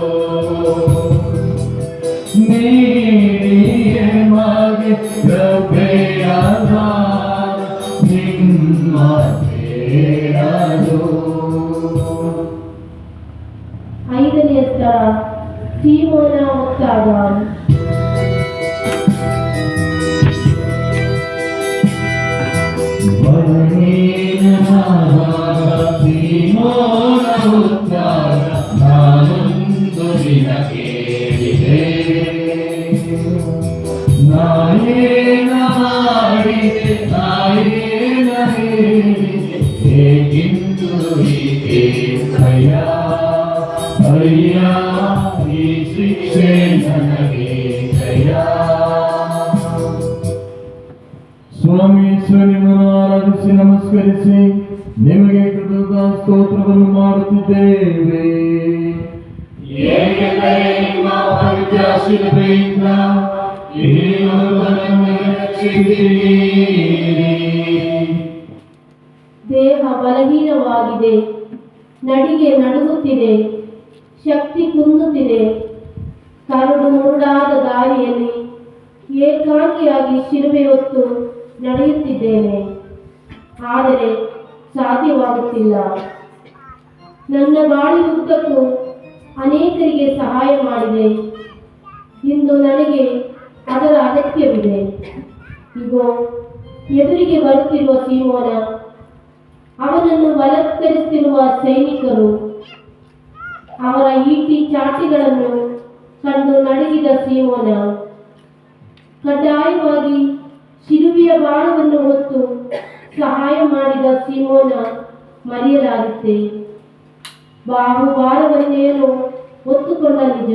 ನೀಡಿಯ ಮಗೆ ಕೃಪೆಯ ದಾನ ನಿಮ್ಮ ಸೇರಲು. ಐದನೆಯ ಸ್ಥಳ ಸೀಮೋನ ಒತ್ತಾಗ. ನಾನೊಂದು ದಿನ ಕೇಳಿದೆ ನಾಯೇನ ಮಾಡಿದೆ ನಾಯೇನ ಹೇಳಿದೆ ಹೇಗಿಂದು ಹೀಗೆ ಅಯ್ಯ ಅಯ್ಯ ಈ ಶಿಕ್ಷೆ ನನಗೆ ಜಯ. ಸ್ವಾಮಿ ನಿಮ್ಮನ್ನು ಆರಾಧಿಸಿ ನಮಸ್ಕರಿಸಿ ನಿಮಗೆ ಕೃತಜ್ಞತಾ ಸ್ತೋತ್ರವನ್ನು ಮಾಡುತ್ತಿದ್ದೇವೆ. ಏಕೆಂದರೆ ನಿಮ್ಮ ಪವಿತ್ರ ಶಿಲುಬೆಯಿಂದ ಈ ಲೋಕವನ್ನು ರಕ್ಷಿಸಿದ್ದೀರಿ. ದೇಹ ಬಲಹೀನವಾಗಿದೆ, ನಡಿಗೆ ನಡುಗುತ್ತಿದೆ, ಶಕ್ತಿ ಕುಂದುತ್ತಿದೆ. ಕರಡು ಮುರುಡಾದ ದಾರಿಯಲ್ಲಿ ಏಕಾಂಗಿಯಾಗಿ ಶಿಲುಬೆ ಹೊತ್ತು ನಡೆಯುತ್ತಿದ್ದೇನೆ, ಆದರೆ ಸಾಧ್ಯವಾಗುತ್ತಿಲ್ಲ. ನನ್ನ ಬಾಳಿನುದ್ದಕ್ಕೂ ಅನೇಕರಿಗೆ ಸಹಾಯ ಮಾಡಿದೆ, ಇಂದು ನನಗೆ ಅದರ ಅಗತ್ಯವಿದೆ. ಇಗೋ ಎದುರಿಗೆ ಬರುತ್ತಿರುವ ಸೀಮೋನ, ಅವನನ್ನು ಬಲತ್ಕರಿಸುತ್ತಿರುವ ಸೈನಿಕರು, ಅವರ ಈಟಿ ಚಾಟಿಗಳನ್ನು ಕಂಡು ನಡುಗಿದ ಸೀಮೋನ, ಕಡ್ಡಾಯವಾಗಿ ಶಿಲುಬೆಯ ಭಾರವನ್ನು ಹೊತ್ತು ಸಹಾಯ ಮಾಡಿದ ಸೀಮೋನ ಮರೆಯಲಾಗುತ್ತೆ. ಭಾರವನ್ನೇನು ಹೊತ್ತುಕೊಂಡ ನಿಜ,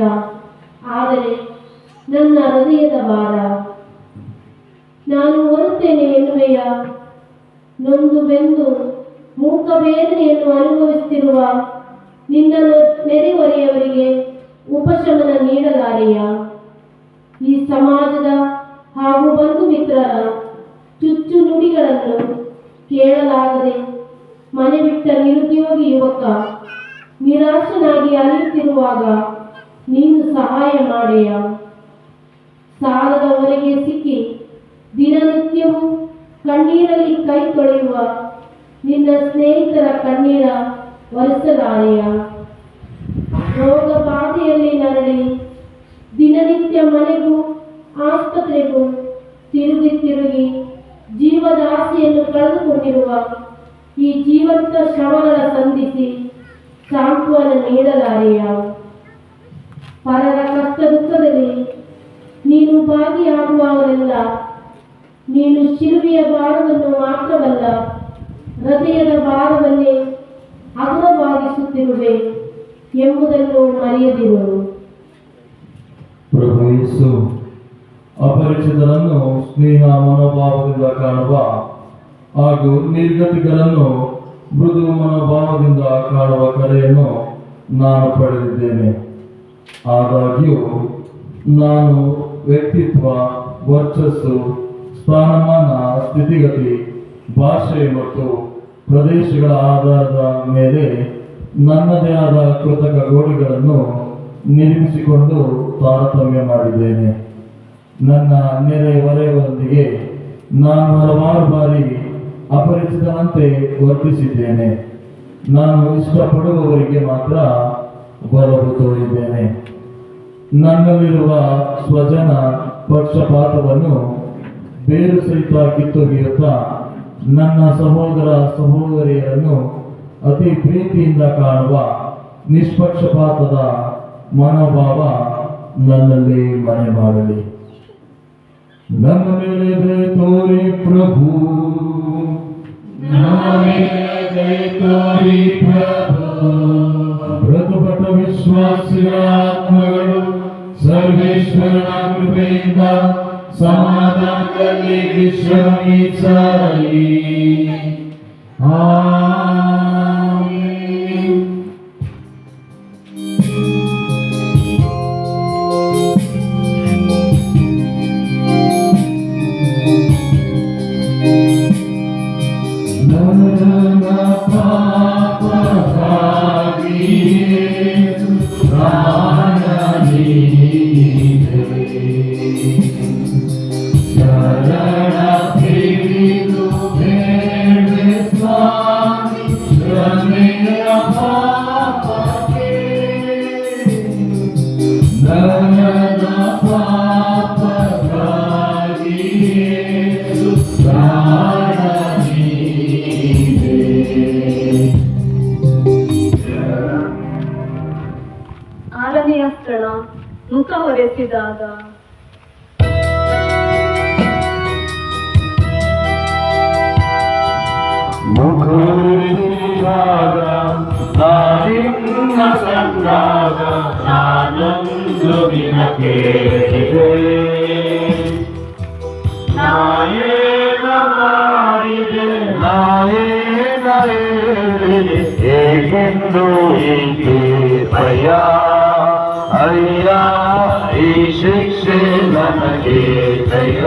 ಆದರೆ ನನ್ನ ಹೃದಯದ ಭಾರ. ನಾನು ಹೊರುತ್ತೇನೆ ಎನ್ನುವೆಯ, ನೊಂದು ಬೆಂದು ಮೂಕ ವೇದನೆಯನ್ನು ಅನುಭವಿಸುತ್ತಿರುವ ನಿನ್ನನ್ನು ನೆರೆಹೊರೆಯವರಿಗೆ ಉಪಶಮನ ನೀಡಲಾರೆಯ? ಈ ಸಮಾಜದ ಹಾಗೂ ಬಂಧು ಮಿತ್ರರ ಚುಚ್ಚು ನುಡಿಗಳನ್ನು ಕೇಳಲಾಗದೆ ಮನೆ ಬಿಟ್ಟ ನಿರುದ್ಯೋಗಿ ಯುವಕ ನಿರಾಶನಾಗಿ ಅಲಿಯುತ್ತಿರುವಾಗ ನೀನು ಸಹಾಯ ಮಾಡೆಯ? ಸಾಲದ ಹೊರಗೆ ಸಿಕ್ಕಿ ದಿನನಿತ್ಯವೂ ಕಣ್ಣೀರಲ್ಲಿ ಕೈ ತೊಳೆಯುವ ನಿನ್ನ ಸ್ನೇಹಿತರ ಕಣ್ಣೀರ ಒರೆಸಲಾರೆಯ? ರೋಗ ಬಾಧೆಯಲ್ಲಿ ನರಳಿ ದಿನನಿತ್ಯ ಮನೆಗೂ ಆಸ್ಪತ್ರೆಗೂ ತಿರುಗಿ ತಿರುಗಿ ಜೀವದ ಆಸೆಯನ್ನು ಕಳೆದುಕೊಂಡಿರುವ ಈ ಜೀವಂತ ಶವಗಳ ಸಂಧಿಸಿ ಸಾಂತ್ವನ ನೀಡಲಾರೆಯ? ಪರರ ಕಷ್ಟ ದುಃಖದಲ್ಲಿ ನೀನು ಭಾಗಿಯಾಗುವವರೆಲ್ಲ ನೀನು ಶಿಲುಬೆಯ ಭಾರವನ್ನು ಮಾತ್ರವಲ್ಲ, ಹೃದಯದ ಭಾರವನ್ನೇ ಹಗುರವಾಗಿಸುತ್ತಿರುವೆ ಎಂಬುದನ್ನು ಮರೆಯದಿರು. ಪ್ರಭು ಯೇಸು ಅಪರಿಚಿತರನ್ನು ಸ್ನೇಹ ಮನೋಭಾವದಿಂದ ಕಾಣುವ ಹಾಗೂ ನಿರ್ಗತಿಕರನ್ನು ಮೃದು ಮನೋಭಾವದಿಂದ ಕಾಣುವ ಕರೆಯನ್ನು ನಾನು ಪಡೆದಿದ್ದೇನೆ. ಆದಾಗ್ಯೂ ನಾನು ವ್ಯಕ್ತಿತ್ವ, ವರ್ಚಸ್ಸು, ಸ್ಥಾನಮಾನ, ಸ್ಥಿತಿಗತಿ, ಭಾಷೆ ಮತ್ತು ಪ್ರದೇಶಗಳ ಆಧಾರದ ಮೇಲೆ ನನ್ನದೇ ಆದ ಕೃತಕ ಗೋಡೆಗಳನ್ನು ನಿರ್ಮಿಸಿಕೊಂಡು ತಾರತಮ್ಯ ಮಾಡಿದ್ದೇನೆ. ನನ್ನ ನೆರೆಹೊರೆಯವರೊಂದಿಗೆ ನಾನು ಹಲವಾರು ಬಾರಿ ಅಪರಿಚಿತನಂತೆ ವರ್ತಿಸಿದ್ದೇನೆ. ನಾನು ಇಷ್ಟಪಡುವವರಿಗೆ ಮಾತ್ರ ಒಲವು ತೋರಿದ್ದೇನೆ. ನನ್ನಲ್ಲಿರುವ ಸ್ವಜನ ಪಕ್ಷಪಾತವನ್ನು ಬೇರು ಸಹಿತ ಕಿತ್ತೊಗೆಯುತ್ತಾ ನನ್ನ ಸಹೋದರ ಸಹೋದರಿಯರನ್ನು ಅತಿ ಪ್ರೀತಿಯಿಂದ ಕಾಣುವ ನಿಷ್ಪಕ್ಷಪಾತದ ಮನೋಭಾವ ನನ್ನಲ್ಲಿ ಮನೆ ಮಾಡಲಿ. ನನ್ನ ಮೇಲೆ ದಯೆ ತೋರಿ ಪ್ರಭು, ನನ್ನ ಮೇಲೆ ದಯೆ ತೋರಿ ಪ್ರಭು. ಮೃತಪಟ್ಟ ವಿಶ್ವಾಸಿಗಳ ಆತ್ಮಗಳು ಸರ್ವೇಶ್ವರನ ಕೃಪೆಯಿಂದ ಸಮಾಧಾನ ಕಲಿಗೆ ಶ್ರಮಿಸಲಿ. ಆಮೆನ್. ನನ್ನ ಪಾಪಕ್ಕಾಗಿ ಯೇಸು ಪ್ರಾಣ ನೀಡಿದೆ. ಶರಣ ಹಿಡಿದು ಬೇಡ್ವೆ ಸ್ವಾಮಿ ಶ್ರಮೆಯ ಪಾಪಕ್ಕೆ. ನನ್ನ ಪಾಪಕ್ಕಾಗಿ ಯೇಸು ಪ್ರಾಣ ನೀಡಿದೆ. ಆರನೆಯ ಸ್ಥಳ ಮುಖ ಒರೆಸಿದಾಗ. ಮುಖರಿಸಿದಾಗ ನಾನಿನ್ನ ಕಂಡಾಗ ನಾನೊಂದು ದಿನ ಕೇಳಿದೆ. ನಾಯೇನ ಮಾಡಿದೆ ನಾಯೇನ ಹೇಳಿದೆ ಹೇಗೆಂದು ಹೀಗೆ ಭಯ. ಅಯ್ಯ ಈ ಶಿಕ್ಷೆ ನನಗೆ ಜಯ.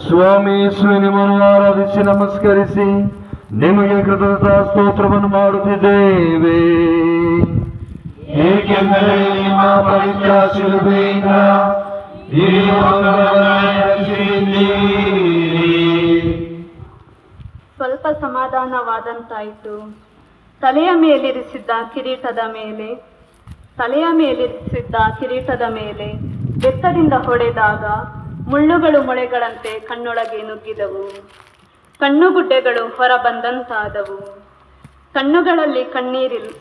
ಸ್ವಾಮಿ ಯೇಸುವೆ, ನಿಮ್ಮನ್ನು ಆರಾಧಿಸಿ ನಮಸ್ಕರಿಸಿ ನಿಮಗೆ ಕೃತಜ್ಞತಾ ಸ್ತೋತ್ರವನ್ನು ಮಾಡುತ್ತಿದ್ದೇವೆ. ಏಕೆಂದರೆ ನಿಮ್ಮ ಪವಿತ್ರ ಶಿಲುಬೆಯಿಂದ ಈ ಲೋಕವನ್ನು ರಕ್ಷಿಸಿದ್ದೀರಿ. ಸ್ವಲ್ಪ ಸಮಾಧಾನವಾದಂತಾಯಿತು. ತಲೆಯ ಮೇಲಿರಿಸಿದ್ದ ಕಿರೀಟದ ಮೇಲೆ ಬೆತ್ತದಿಂದ ಹೊಡೆದಾಗ ಮುಳ್ಳುಗಳು ಮೊಳೆಗಳಂತೆ ಕಣ್ಣೊಳಗೆ ನುಗ್ಗಿದವು. ಕಣ್ಣುಗುಡ್ಡೆಗಳು ಹೊರ ಬಂದಂತಾದವು. ಕಣ್ಣುಗಳಲ್ಲಿ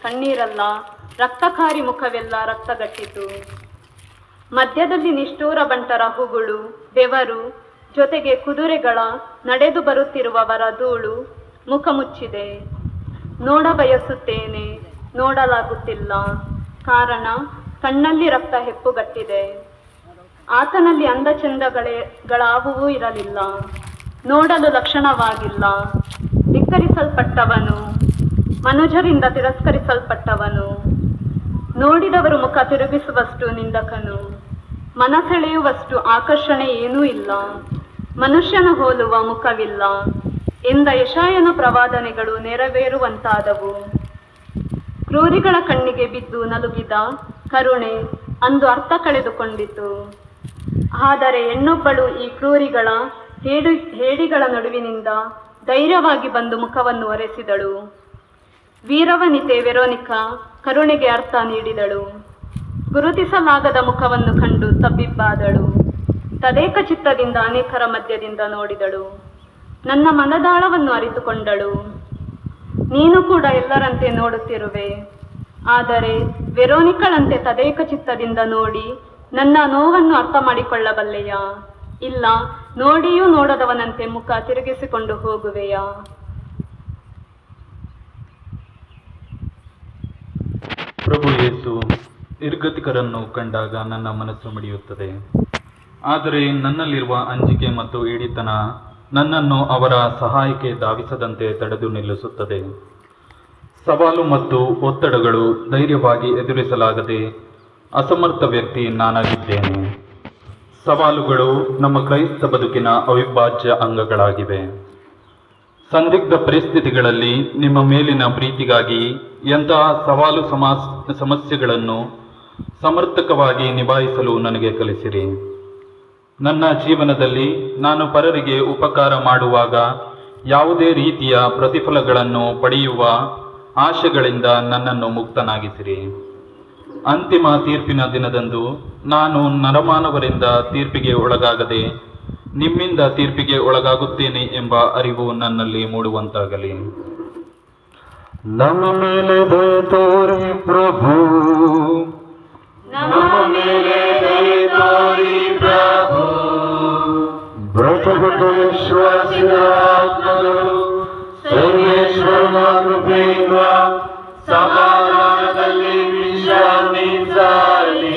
ಕಣ್ಣೀರಲ್ಲ, ರಕ್ತಕಾರಿ ಮುಖವೆಲ್ಲ ರಕ್ತಗಟ್ಟಿತು. ಮಧ್ಯದಲ್ಲಿ ನಿಷ್ಠೂರ ಬಂಟರ ಹುಗುಳು, ಬೆವರು, ಜೊತೆಗೆ ಕುದುರೆಗಳ ನಡೆದು ಬರುತ್ತಿರುವವರ ಧೂಳು ಮುಖ ಮುಚ್ಚಿದೆ. ನೋಡ ಬಯಸುತ್ತೇನೆ, ನೋಡಲಾಗುತ್ತಿಲ್ಲ. ಕಾರಣ ಕಣ್ಣಲ್ಲಿ ರಕ್ತ ಹೆಪ್ಪುಗಟ್ಟಿದೆ. ಆತನಲ್ಲಿ ಅಂದಚಂದಗಳಾವುವೂ ಇರಲಿಲ್ಲ. ನೋಡಲು ಲಕ್ಷಣವಾಗಿಲ್ಲ. ಧಿಕ್ಕರಿಸಲ್ಪಟ್ಟವನು, ಮನುಜರಿಂದ ತಿರಸ್ಕರಿಸಲ್ಪಟ್ಟವನು. ನೋಡಿದವರು ಮುಖ ತಿರುಗಿಸುವಷ್ಟು ನಿಂದಕನು. ಮನಸೆಳೆಯುವಷ್ಟು ಆಕರ್ಷಣೆ ಏನೂ ಇಲ್ಲ. ಮನುಷ್ಯನ ಹೋಲುವ ಮುಖವಿಲ್ಲ ಎಂದ ಯೆಶಾಯನ ಪ್ರವಾದನೆಗಳು ನೆರವೇರುವಂತಾದವು. ಕ್ರೂರಿಗಳ ಕಣ್ಣಿಗೆ ಬಿದ್ದು ನಲುಗಿದ ಕರುಣೆ ಅಂದು ಅರ್ಥ ಕಳೆದುಕೊಂಡಿತು. ಆದರೆ ಹೆಣ್ಣೊಬ್ಬಳು ಈ ಕ್ರೂರಿಗಳ ಹೇಡಿಗಳ ನಡುವಿನಿಂದ ಧೈರ್ಯವಾಗಿ ಬಂದು ಮುಖವನ್ನು ಒರೆಸಿದಳು. ವೀರವನಿತೆ ವೆರೋನಿಕಾ ಕರುಣೆಗೆ ಅರ್ಥ ನೀಡಿದಳು. ಗುರುತಿಸಲಾಗದ ಮುಖವನ್ನು ಕಂಡು ತಬ್ಬಿಬ್ಬಾದಳು. ತದೇಕ ಚಿತ್ತದಿಂದ ಅನೇಕರ ಮಧ್ಯದಿಂದ ನೋಡಿದಳು. ನನ್ನ ಮನದಾಳವನ್ನು ಅರಿತುಕೊಂಡಳು. ನೀನು ಕೂಡ ಎಲ್ಲರಂತೆ ನೋಡುತ್ತಿರುವೆ. ಆದರೆ ವೆರೋನಿಕಳಂತೆ ತದೇಕ ಚಿತ್ತದಿಂದ ನೋಡಿ ನನ್ನ ನೋವನ್ನು ಅರ್ಥ ಮಾಡಿಕೊಳ್ಳಬಲ್ಲೆಯಾ? ಇಲ್ಲ, ನೋಡಿಯೂ ನೋಡದವನಂತೆ ಮುಖ ತಿರುಗಿಸಿಕೊಂಡು ಹೋಗುವೆಯಾ? ಪ್ರಭು ಯೇಸು ನಿರ್ಗತಿಕರನ್ನು ಕಂಡಾಗ ನನ್ನ ಮನಸ್ಸು ಮಿಡಿಯುತ್ತದೆ. ಆದರೆ ನನ್ನಲ್ಲಿರುವ ಅಂಜಿಕೆ ಮತ್ತು ಹಿಡಿತನ ನನ್ನನ್ನು ಅವರ ಸಹಾಯಕ್ಕೆ ಧಾವಿಸದಂತೆ ತಡೆದು ನಿಲ್ಲಿಸುತ್ತದೆ. ಸವಾಲು ಮತ್ತು ಒತ್ತಡಗಳು ಧೈರ್ಯವಾಗಿ ಎದುರಿಸಲಾಗದೆ ಅಸಮರ್ಥ ವ್ಯಕ್ತಿ ನಾನಾಗಿದ್ದೇನೆ. ಸವಾಲುಗಳು ನಮ್ಮ ಕ್ರೈಸ್ತ ಬದುಕಿನ ಅವಿಭಾಜ್ಯ ಅಂಗಗಳಾಗಿವೆ. ಸಂದಿಗ್ಧ ಪರಿಸ್ಥಿತಿಗಳಲ್ಲಿ ನಿಮ್ಮ ಮೇಲಿನ ಪ್ರೀತಿಗಾಗಿ ಎಂತಹ ಸವಾಲು ಸಮಸ್ಯೆಗಳನ್ನು ಸಮರ್ಥಕವಾಗಿ ನಿಭಾಯಿಸಲು ನನಗೆ ಕಲಿಸಿರಿ. ನನ್ನ ಜೀವನದಲ್ಲಿ ನಾನು ಪರರಿಗೆ ಉಪಕಾರ ಮಾಡುವಾಗ ಯಾವುದೇ ರೀತಿಯ ಪ್ರತಿಫಲಗಳನ್ನು ಪಡೆಯುವ ಆಶೆಗಳಿಂದ ನನ್ನನ್ನು ಮುಕ್ತನಾಗಿಸಿರಿ. ಅಂತಿಮ ತೀರ್ಪಿನ ದಿನದಂದು ನಾನು ನರಮಾನವರಿಂದ ತೀರ್ಪಿಗೆ ಒಳಗಾಗದೆ ನಿಮ್ಮಿಂದ ತೀರ್ಪಿಗೆ ಒಳಗಾಗುತ್ತೇನೆ ಎಂಬ ಅರಿವು ನನ್ನಲ್ಲಿ ಮೂಡುವಂತಾಗಲಿ. ನಮ್ಮ ಮೇಲೆ ದಯೆ ತೋರಿ ಪ್ರಭು, ನಮ್ಮ ಮೇಲೆ ದಯೆ ತೋರಿ ಪ್ರಭು. ಮೃತಪಟ್ಟ ವಿಶ್ವಾಸಿಗಳ ಆತ್ಮಗಳು ಸರ್ವೇಶ್ವರನ ಕೃಪೆಯಿಂದ ಸಮಾಧಾನದಲ್ಲಿ ವಿಶ್ರಾಂತಿಸಲಿ.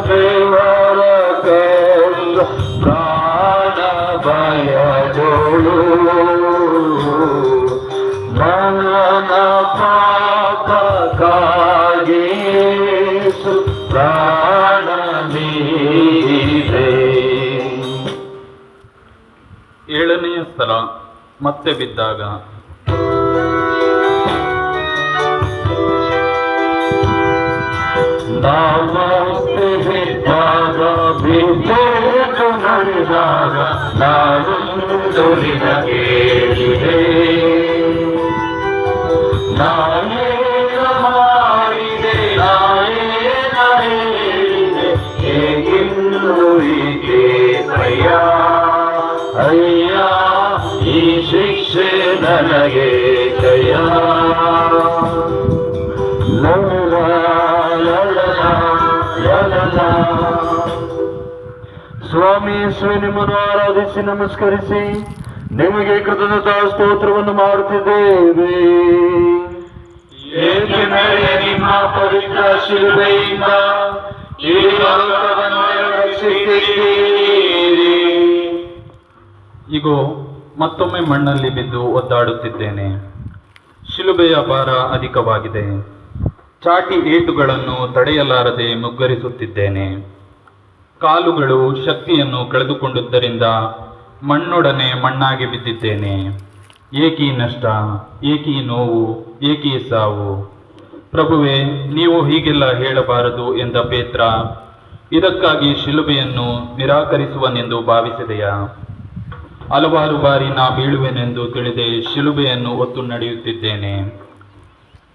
ಬೆವರ ಕಂಡು ಪ್ರಾಣ ಬಯದೋಳು ನನ್ನ ಪಾಪಕ್ಕಾಗಿ ಯೇಸು ಪ್ರಾಣ ನೀಡಿದೆ. 7ನೆಯ ಸ್ಥಳ ಮತ್ತೆ ಬಿದ್ದಾಗ. ಮತ್ತೆ ಬಿದ್ದಾಗ ಬಿದ್ದು ನಡೆದಾಗ ನಾನೊಂದು ನಿನ ಕೇಳಿದೆ, ನಾನೇನ ಮಾಡಿದೆ ನಾನೇನ ಹೇಳಿದೆ ಹೇಗಿನ್ನು ಇದೆ ಅಯ್ಯ ಅಯ್ಯ ಈ ಶಿಕ್ಷೆ ನನಗೆ ಕಯ್ಯ. ಸ್ವಾಮಿ ಯೇಸುವೆ, ನಿಮ್ಮನ್ನು ಆರಾಧಿಸಿ ನಮಸ್ಕರಿಸಿ ನಿಮಗೆ ಕೃತಜ್ಞತಾ ಸ್ತೋತ್ರವನ್ನು ಮಾಡುತ್ತಿದ್ದೇವೆ, ಏಕೆಂದರೆ ನಿಮ್ಮ ಪವಿತ್ರ ಶಿಲುಬೆಯಿಂದ ಈ ಲೋಕವನ್ನು ರಕ್ಷಿಸಿದ್ದೀರಿ. ಇಗೋ, ಮತ್ತೊಮ್ಮೆ ಮಣ್ಣಲ್ಲಿ ಬಿದ್ದು ಒದ್ದಾಡುತ್ತಿದ್ದೇನೆ. ಶಿಲುಬೆಯ ಭಾರ ಅಧಿಕವಾಗಿದೆ. ಚಾಟಿ ಏಟುಗಳನ್ನು ತಡೆಯಲಾರದೆ ಮುಗ್ಗರಿಸುತ್ತಿದ್ದೇನೆ. ಕಾಲುಗಳು ಶಕ್ತಿಯನ್ನು ಕಳೆದುಕೊಂಡಿದ್ದರಿಂದ ಮಣ್ಣೊಡನೆ ಮಣ್ಣಾಗಿ ಬಿದ್ದಿದ್ದೇನೆ. ಏಕೀ ನಷ್ಟ, ಏಕೀ ನೋವು, ಏಕೀ ಸಾವು. ಪ್ರಭುವೇ, ನೀವು ಹೀಗೆಲ್ಲ ಹೇಳಬಾರದು ಎಂದ ಪೇತ್ರ ಇದಕ್ಕಾಗಿ ಶಿಲುಬೆಯನ್ನು ನಿರಾಕರಿಸುವನೆಂದು ಭಾವಿಸಿದೆಯಾ? ಹಲವಾರು ಬಾರಿ ನಾ ಬೀಳುವೆನೆಂದು ತಿಳಿದೇ ಶಿಲುಬೆಯನ್ನು ಹೊತ್ತು ನಡೆಯುತ್ತಿದ್ದೇನೆ.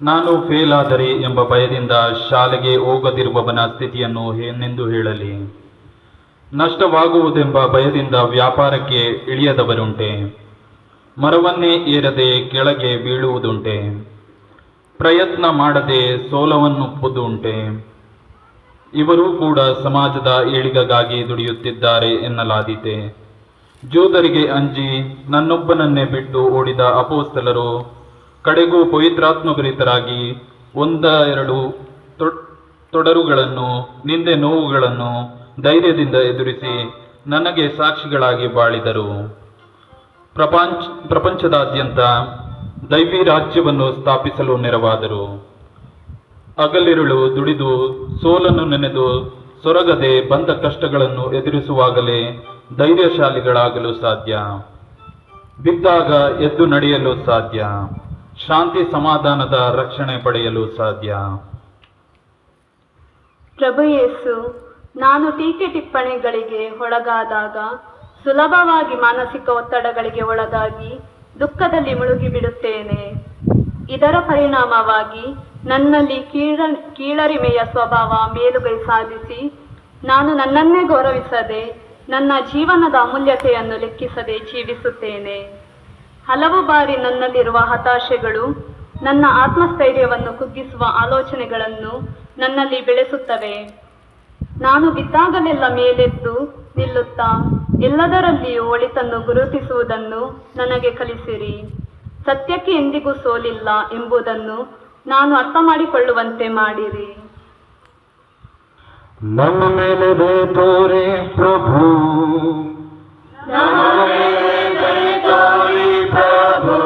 ನಾನು ಫೇಲ್ ಆದರೆ ಎಂಬ ಭಯದಿಂದ ಶಾಲೆಗೆ ಹೋಗದಿರುವವನ ಸ್ಥಿತಿಯನ್ನು ಏನೆಂದು ಹೇಳಲಿ? ನಷ್ಟವಾಗುವುದೆಂಬ ಭಯದಿಂದ ವ್ಯಾಪಾರಕ್ಕೆ ಇಳಿಯದವರುಂಟೆ. ಮರವನ್ನೇ ಏರದೆ ಕೆಳಗೆ ಬೀಳುವುದುಂಟೆ. ಪ್ರಯತ್ನ ಮಾಡದೆ ಸೋಲವನ್ನುಪ್ಪುದುಂಟೆ. ಇವರೂ ಕೂಡ ಸಮಾಜದ ಏಳಿಗೆಗಾಗಿ ದುಡಿಯುತ್ತಿದ್ದಾರೆ ಎನ್ನಲಾದೀತೆ. ಜೂದರಿಗೆ ಅಂಜಿ ನನ್ನೊಬ್ಬನನ್ನೇ ಬಿಟ್ಟು ಓಡಿದ ಅಪೋಸ್ತಲರು ಕಡೆಗೂ ಪವಿತ್ರಾತ್ಮಭರಿತರಾಗಿ 1-2 ತೊಡರುಗಳನ್ನು, ನಿಂದೆ, ನೋವುಗಳನ್ನು ಧೈರ್ಯದಿಂದ ಎದುರಿಸಿ ನನಗೆ ಸಾಕ್ಷಿಗಳಾಗಿ ಬಾಳಿದರು. ಪ್ರಪಂಚದಾದ್ಯಂತ ದೈವಿ ರಾಜ್ಯವನ್ನು ಸ್ಥಾಪಿಸಲು ನೆರವಾದರು. ಹಗಲಿರುಳು ದುಡಿದು ಸೋಲನ್ನು ನೆನೆದು ಸೊರಗದೆ ಬಂದ ಕಷ್ಟಗಳನ್ನು ಎದುರಿಸುವಾಗಲೇ ಧೈರ್ಯಶಾಲಿಗಳಾಗಲು ಸಾಧ್ಯ. ಬಿದ್ದಾಗ ಎದ್ದು ನಡೆಯಲು ಸಾಧ್ಯ. ಶಾಂತಿ ಸಮಾಧಾನದ ರಕ್ಷಣೆ ಪಡೆಯಲು ಸಾಧ್ಯ. ಪ್ರಭು ಯೇಸು, ನಾನು ಟೀಕೆ ಟಿಪ್ಪಣಿಗಳಿಗೆ ಒಳಗಾದಾಗ, ಸುಲಭವಾಗಿ ಮಾನಸಿಕ ಒತ್ತಡಗಳಿಗೆ ಒಳಗಾಗಿ ದುಃಖದಲ್ಲಿ ಮುಳುಗಿಬಿಡುತ್ತೇನೆ. ಇದರ ಪರಿಣಾಮವಾಗಿ ನನ್ನಲ್ಲಿ ಕೀಳರಿಮೆಯ ಸ್ವಭಾವ ಮೇಲುಗೈ ಸಾಧಿಸಿ ನಾನು ನನ್ನನ್ನೇ ಗೌರವಿಸದೆ, ನನ್ನ ಜೀವನದ ಅಮೂಲ್ಯತೆಯನ್ನು ಲೆಕ್ಕಿಸದೆ ಜೀವಿಸುತ್ತೇನೆ. ಹಲವು ಬಾರಿ ನನ್ನಲ್ಲಿರುವ ಹತಾಶೆಗಳು ನನ್ನ ಆತ್ಮಸ್ಥೈರ್ಯವನ್ನು ಕುಗ್ಗಿಸುವ ಆಲೋಚನೆಗಳನ್ನು ನನ್ನಲ್ಲಿ ಬೆಳೆಸುತ್ತವೆ. ನಾನು ಬಿದ್ದಾಗಲೆಲ್ಲ ಮೇಲೆದ್ದು ನಿಲ್ಲುತ್ತಾ ಎಲ್ಲದರಲ್ಲಿಯೂ ಒಳಿತನ್ನು ಗುರುತಿಸುವುದನ್ನು ನನಗೆ ಕಲಿಸಿರಿ. ಸತ್ಯಕ್ಕೆ ಎಂದಿಗೂ ಸೋಲಿಲ್ಲ ಎಂಬುದನ್ನು ನಾನು ಅರ್ಥ ಮಾಡಿಕೊಳ್ಳುವಂತೆ ಮಾಡಿರಿ. ನಮ್ಮ ಮೇಲೆ ದಯೆ ತೋರಿ ಪ್ರಭು, ನಮ್ಮ ಮೇಲೆ ದಯೆ ತೋರಿ ಪ್ರಭು.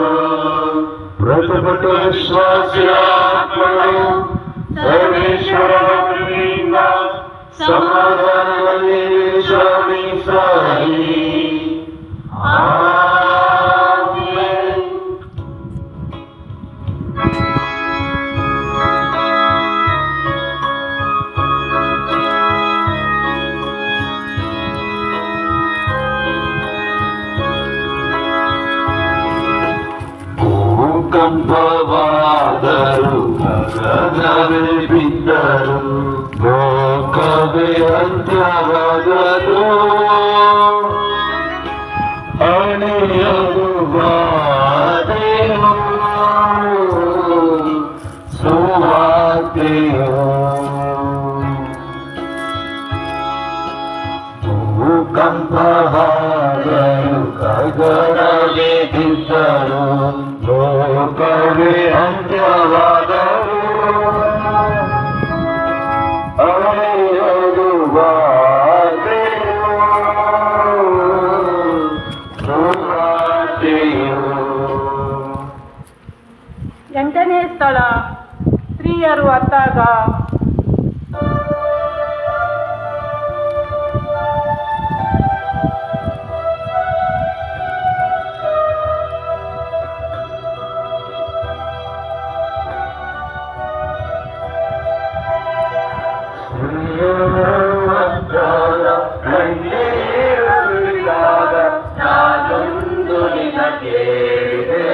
ಪ್ರತಿಪಟ್ಟ ವಿಶ್ವಾಸಿಯ ಆತ್ಮಗಳು ಸರ್ವೇಶ್ವರನಿಂದ ಸಮಾಧಾನದಲ್ಲಿ ಶ್ರಮಿಸಲಿ. ಆಮೆನ್. ಭೂಕಂಪವಾದರು, ಗಗನವೇ ಬಿದ್ದರು, ಲೋಕವೇ ಅಂತ್ಯವಾಗದು, ಅಣಿಯದು ವಾದೆಯು ಸುವಾರ್ತೆಯು. ಭೂಕಂಪವಾದರು, ಗಗನವೇ ಬಿದ್ದರು, ಲೋಕವೇ ಅಂತ್ಯವಾದರು, ಸತ್ತಾಗ ನಾನೊಂದು ನಿನ ಕೇಳಿದೆ,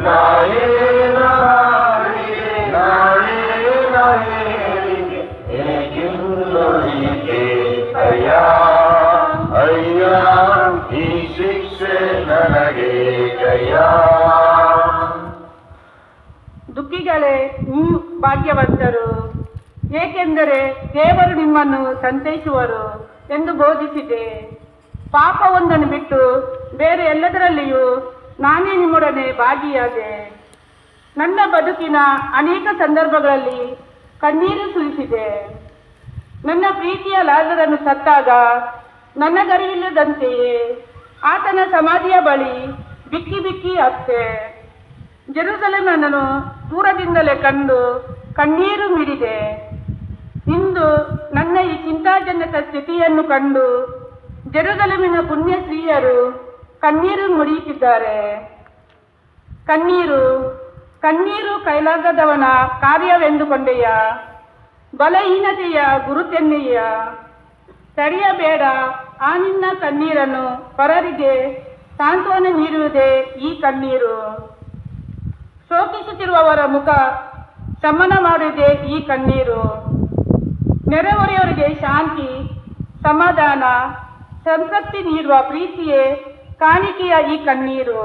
ನಾಯೇನ ಹಾಡಿದೆ, ನಾಯೇನ ಹೇಳಿದೆ, ಏಕೆಂದು ಹೀಗೆ ಅಯ್ಯ ಅಯ್ಯ, ಈ ಶಿಕ್ಷೆ ನನಗೆ ಕಯ್ಯ. ದುಃಖಿಗಳೇ, ನೀವು ಭಾಗ್ಯವಂತರು, ಏಕೆಂದರೆ ದೇವರು ನಿಮ್ಮನ್ನು ಸಂತೈಸುವರು ಎಂದು ಬೋಧಿಸಿದೆ. ಪಾಪವೊಂದನ್ನು ಬಿಟ್ಟು ಬೇರೆ ಎಲ್ಲದರಲ್ಲಿಯೂ ನಾನೇ ನಿಮ್ಮೊಡನೆ ಭಾಗಿಯಾದೆ. ನನ್ನ ಬದುಕಿನ ಅನೇಕ ಸಂದರ್ಭಗಳಲ್ಲಿ ಕಣ್ಣೀರು ಸುರಿಸಿದೆ. ನನ್ನ ಪ್ರೀತಿಯ ಲಾಜರನ್ನು ಸತ್ತಾಗ ನನಗರಿವಿಲ್ಲದಂತೆಯೇ ಆತನ ಸಮಾಧಿಯ ಬಳಿ ಬಿಕ್ಕಿ ಬಿಕ್ಕಿ ಅತ್ತೆ. ಜೆರುಸಲೇಮನ್ನು ದೂರದಿಂದಲೇ ಕಂಡು ಕಣ್ಣೀರು ಮಿಡಿದೆ. ಇಂದು ನನ್ನ ಈ ಚಿಂತಾಜನಕ ಸ್ಥಿತಿಯನ್ನು ಕಂಡು ಜೆರುಸಲೇಮಿನ ಪುಣ್ಯ ಸ್ತ್ರೀಯರು ಕಣ್ಣೀರು ಮುಡಿಯುತ್ತಿದ್ದಾರೆ. ಕಣ್ಣೀರು ಕೈಲಾಗದವನ ಕಾರ್ಯವೆಂದುಕೊಂಡೆಯ, ಬಲಹೀನತೆಯ ಗುರುತೆನ್ನೆಯ. ತಡೆಯಬೇಡ ಆ ನಿನ್ನ ಕಣ್ಣೀರನ್ನು, ಪರರಿಗೆ ಸಾಂತ್ವನ ನೀಡುವುದೇ ಈ ಕಣ್ಣೀರು. ಶೋಕಿಸುತ್ತಿರುವವರ ಮುಖ ಶಮನ ಮಾಡುವುದೇ ಈ ಕಣ್ಣೀರು. ನೆರೆಹೊರೆಯವರಿಗೆ ಶಾಂತಿ, ಸಮಾಧಾನ, ಸಂತೃಪ್ತಿ ನೀಡುವ ಪ್ರೀತಿಯೇ ಕಾಣಿಕೆಯ ಈ ಕಣ್ಣೀರು.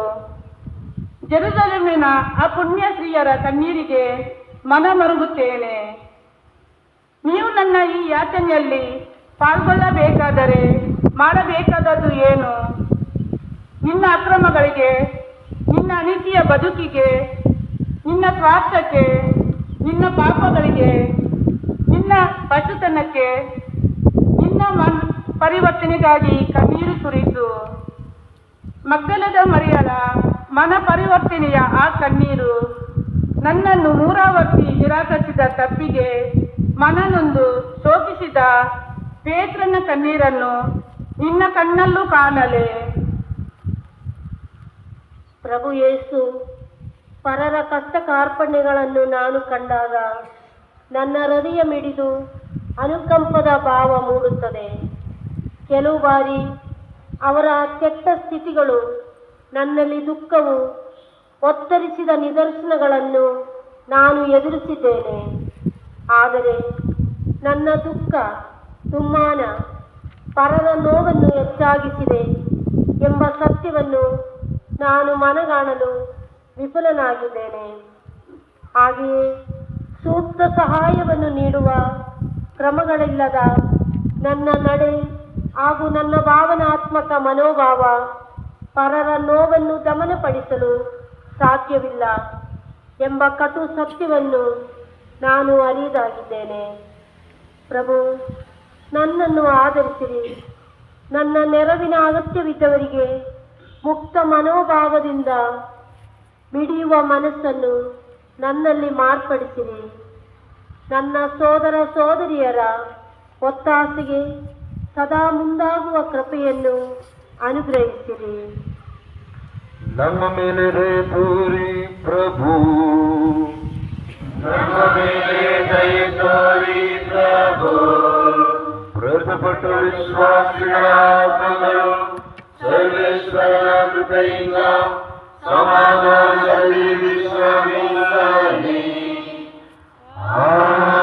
ಜೆರುಸಲೇಮಿನ ಆ ಪುಣ್ಯ ಸ್ತ್ರೀಯರ ಕಣ್ಣೀರಿಗೆ ಮನ ಮರುಗುತ್ತೇನೆ. ನೀವು ನನ್ನ ಈ ಯಾಚನೆಯಲ್ಲಿ ಪಾಲ್ಗೊಳ್ಳಬೇಕಾದರೆ ಮಾಡಬೇಕಾದದ್ದು ಏನು? ನಿನ್ನ ಅಕ್ರಮಗಳಿಗೆ, ನಿನ್ನ ಅನೀತಿಯ ಬದುಕಿಗೆ, ನಿನ್ನ ಸ್ವಾರ್ಥಕ್ಕೆ, ನಿನ್ನ ಪಾಪಗಳಿಗೆ, ನಿನ್ನ ಪಶುತನಕ್ಕೆ, ನಿನ್ನ ಪರಿವರ್ತನೆಗಾಗಿ ಕಣ್ಣೀರು ಸುರಿಸು. ಮಗ್ದಲದ ಮರಿಯಳ ಮನ ಪರಿವರ್ತನೆಯ ಆ ಕಣ್ಣೀರು, ನನ್ನನ್ನು ಮೂರಾವರ್ತಿ ನಿರಾಕರಿಸಿದ ತಪ್ಪಿಗೆ ಮನನೊಂದು ಶೋಕಿಸಿದ ಪೇತ್ರನ ಕಣ್ಣೀರನ್ನು ನಿನ್ನ ಕಣ್ಣಲ್ಲೂ ಕಾಣಲೆ. ಪ್ರಭು ಯೇಸು, ಪರರ ಕಷ್ಟ ಕಾರ್ಪಣ್ಯಗಳನ್ನು ನಾನು ಕಂಡಾಗ ನನ್ನ ಹೃದಯ ಮಿಡಿದು ಅನುಕಂಪದ ಭಾವ ಮೂಡುತ್ತದೆ. ಕೆಲವು ಬಾರಿ ಅವರ ಕೆಟ್ಟ ಸ್ಥಿತಿಗಳು ನನ್ನಲ್ಲಿ ದುಃಖವು ಒತ್ತರಿಸಿದ ನಿದರ್ಶನಗಳನ್ನು ನಾನು ಎದುರಿಸಿದ್ದೇನೆ. ಆದರೆ ನನ್ನ ದುಃಖ ದುಮ್ಮಾನ ಪರರ ನೋವನ್ನು ಹೆಚ್ಚಾಗಿಸಿದೆ ಎಂಬ ಸತ್ಯವನ್ನು ನಾನು ಮನಗಾಣಲು ವಿಫಲನಾಗಿದ್ದೇನೆ. ಹಾಗೆಯೇ ಸೂಕ್ತ ಸಹಾಯವನ್ನು ನೀಡುವ ಕ್ರಮಗಳಿಲ್ಲದ ನನ್ನ ನಡೆ ಹಾಗೂ ನನ್ನ ಭಾವನಾತ್ಮಕ ಮನೋಭಾವ ಪರರ ನೋವನ್ನು ದಮನಪಡಿಸಲು ಸಾಧ್ಯವಿಲ್ಲ ಎಂಬ ಕಟು ಸತ್ಯವನ್ನು ನಾನು ಅರಿಯದಾಗಿದ್ದೇನೆ. ಪ್ರಭು, ನನ್ನನ್ನು ಆಧರಿಸಿರಿ. ನನ್ನ ನೆರವಿನ ಅಗತ್ಯವಿದ್ದವರಿಗೆ ಮುಕ್ತ ಮನೋಭಾವದಿಂದ ಮಿಡಿಯುವ ಮನಸ್ಸನ್ನು ನನ್ನಲ್ಲಿ ಮಾರ್ಪಡಿಸಿರಿ. ನನ್ನ ಸೋದರ ಸೋದರಿಯರ ಒತ್ತಾಸೆಗೆ ಸದಾ ಮುಂದಾಗುವ ಕೃಪೆಯನ್ನು ಅನುಗ್ರಹಿಸಿರಿ. ನಮ್ಮ ಮೇಲೆ ದಯೆ ತೋರಿ ಪ್ರಭು, ನಮ್ಮ ಮೇಲೆ ದಯೆ ತೋರಿ ಪ್ರಭು. ಮೃತಪಟ್ಟ ವಿಶ್ವಾಸಿಗಳ ಆತ್ಮಗಳು ಸರ್ವೇಶ್ವರನ ಕೃಪೆಯಿಂದ ಸಮಾಧಾನದಲ್ಲಿ ವಿಶ್ರಮಿಸಲಿ. ಆಮೆನ್.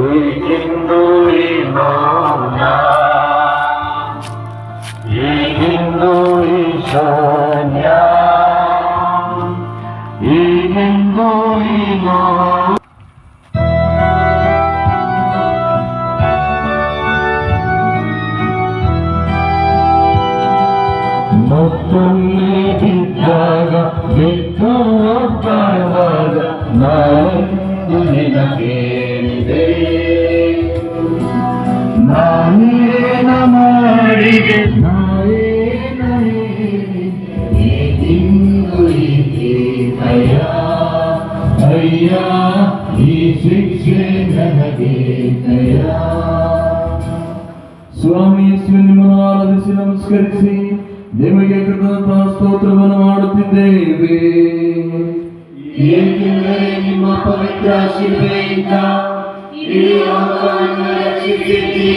ಈಗಿಂದು ಈ ಮೌನ, ಈಗಿಂದು ಈ ಶೂನ್ಯ, ಈಗಿಂದು ಈ ಮೌನ. ಮುತ್ತುಲ್ಲಿ ಬಿದ್ದಾಗ ಬಿದ್ದು ಒದ್ದಾಡುವಾಗ ನಾನೊಂದು ನಿನ ಕೇಳಿದೆ, ನಾನೇನ ಮಾಡಿದೆ, ನಾನೇನ ಹೇಳಿದ್ದು ಹೀಗೆ ಅಯ್ಯ ಅಯ್ಯ, ಈ ಶಿಕ್ಷೆ ನನಗೆ ದಯ. ಸ್ವಾಮಿ ಯೇಸು ನಿಮ್ಮನ್ನು ಆರಾಧಿಸಿ ನಮಸ್ಕರಿಸಿ ನಿಮಗೆ ಕೃತಜ್ಞತಾ ಸ್ತೋತ್ರವನ್ನು ಮಾಡುತ್ತಿದ್ದೇವೆ, ಏಕೆಂದರೆ ನಿಮ್ಮ ಪವಿತ್ರ ಶಿಲುಬೆಯಿಂದ ಇಡೀ ಲೋಕವನ್ನು ರಕ್ಷಿಸಿದ್ದೀರಿ.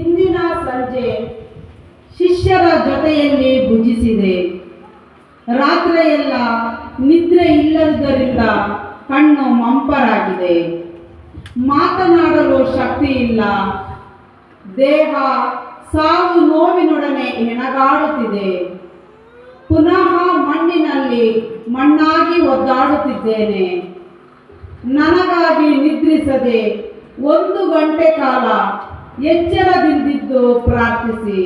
ಇಂದಿನ ಸಂಜೆ ಶಿಷ್ಯರ ಜೊತೆಯಲ್ಲಿ ಭುಜಿಸಿದೆ. ರಾತ್ರಿಯೆಲ್ಲ ನಿದ್ರೆ ಇಲ್ಲದರಿಂದ ಕಣ್ಣು ಮಂಪರಾಗಿದೆ, ಮಾತನಾಡಲು ಶಕ್ತಿ ಇಲ್ಲ, ದೇಹ ಸಾವು ನೋವಿನೊಡನೆ ಹೆಣಗಾಡುತ್ತಿದೆ. ಪುನಃ ಮಣ್ಣಿನಲ್ಲಿ ಮಣ್ಣಾಗಿ ಒದ್ದಾಡುತ್ತಿದ್ದೇನೆ. ನನಗಾಗಿ ನಿದ್ರಿಸದೆ 1 ಗಂಟೆ ಕಾಲ ಎಚ್ಚರದಿಂದಿದ್ದು ಪ್ರಾರ್ಥಿಸಿ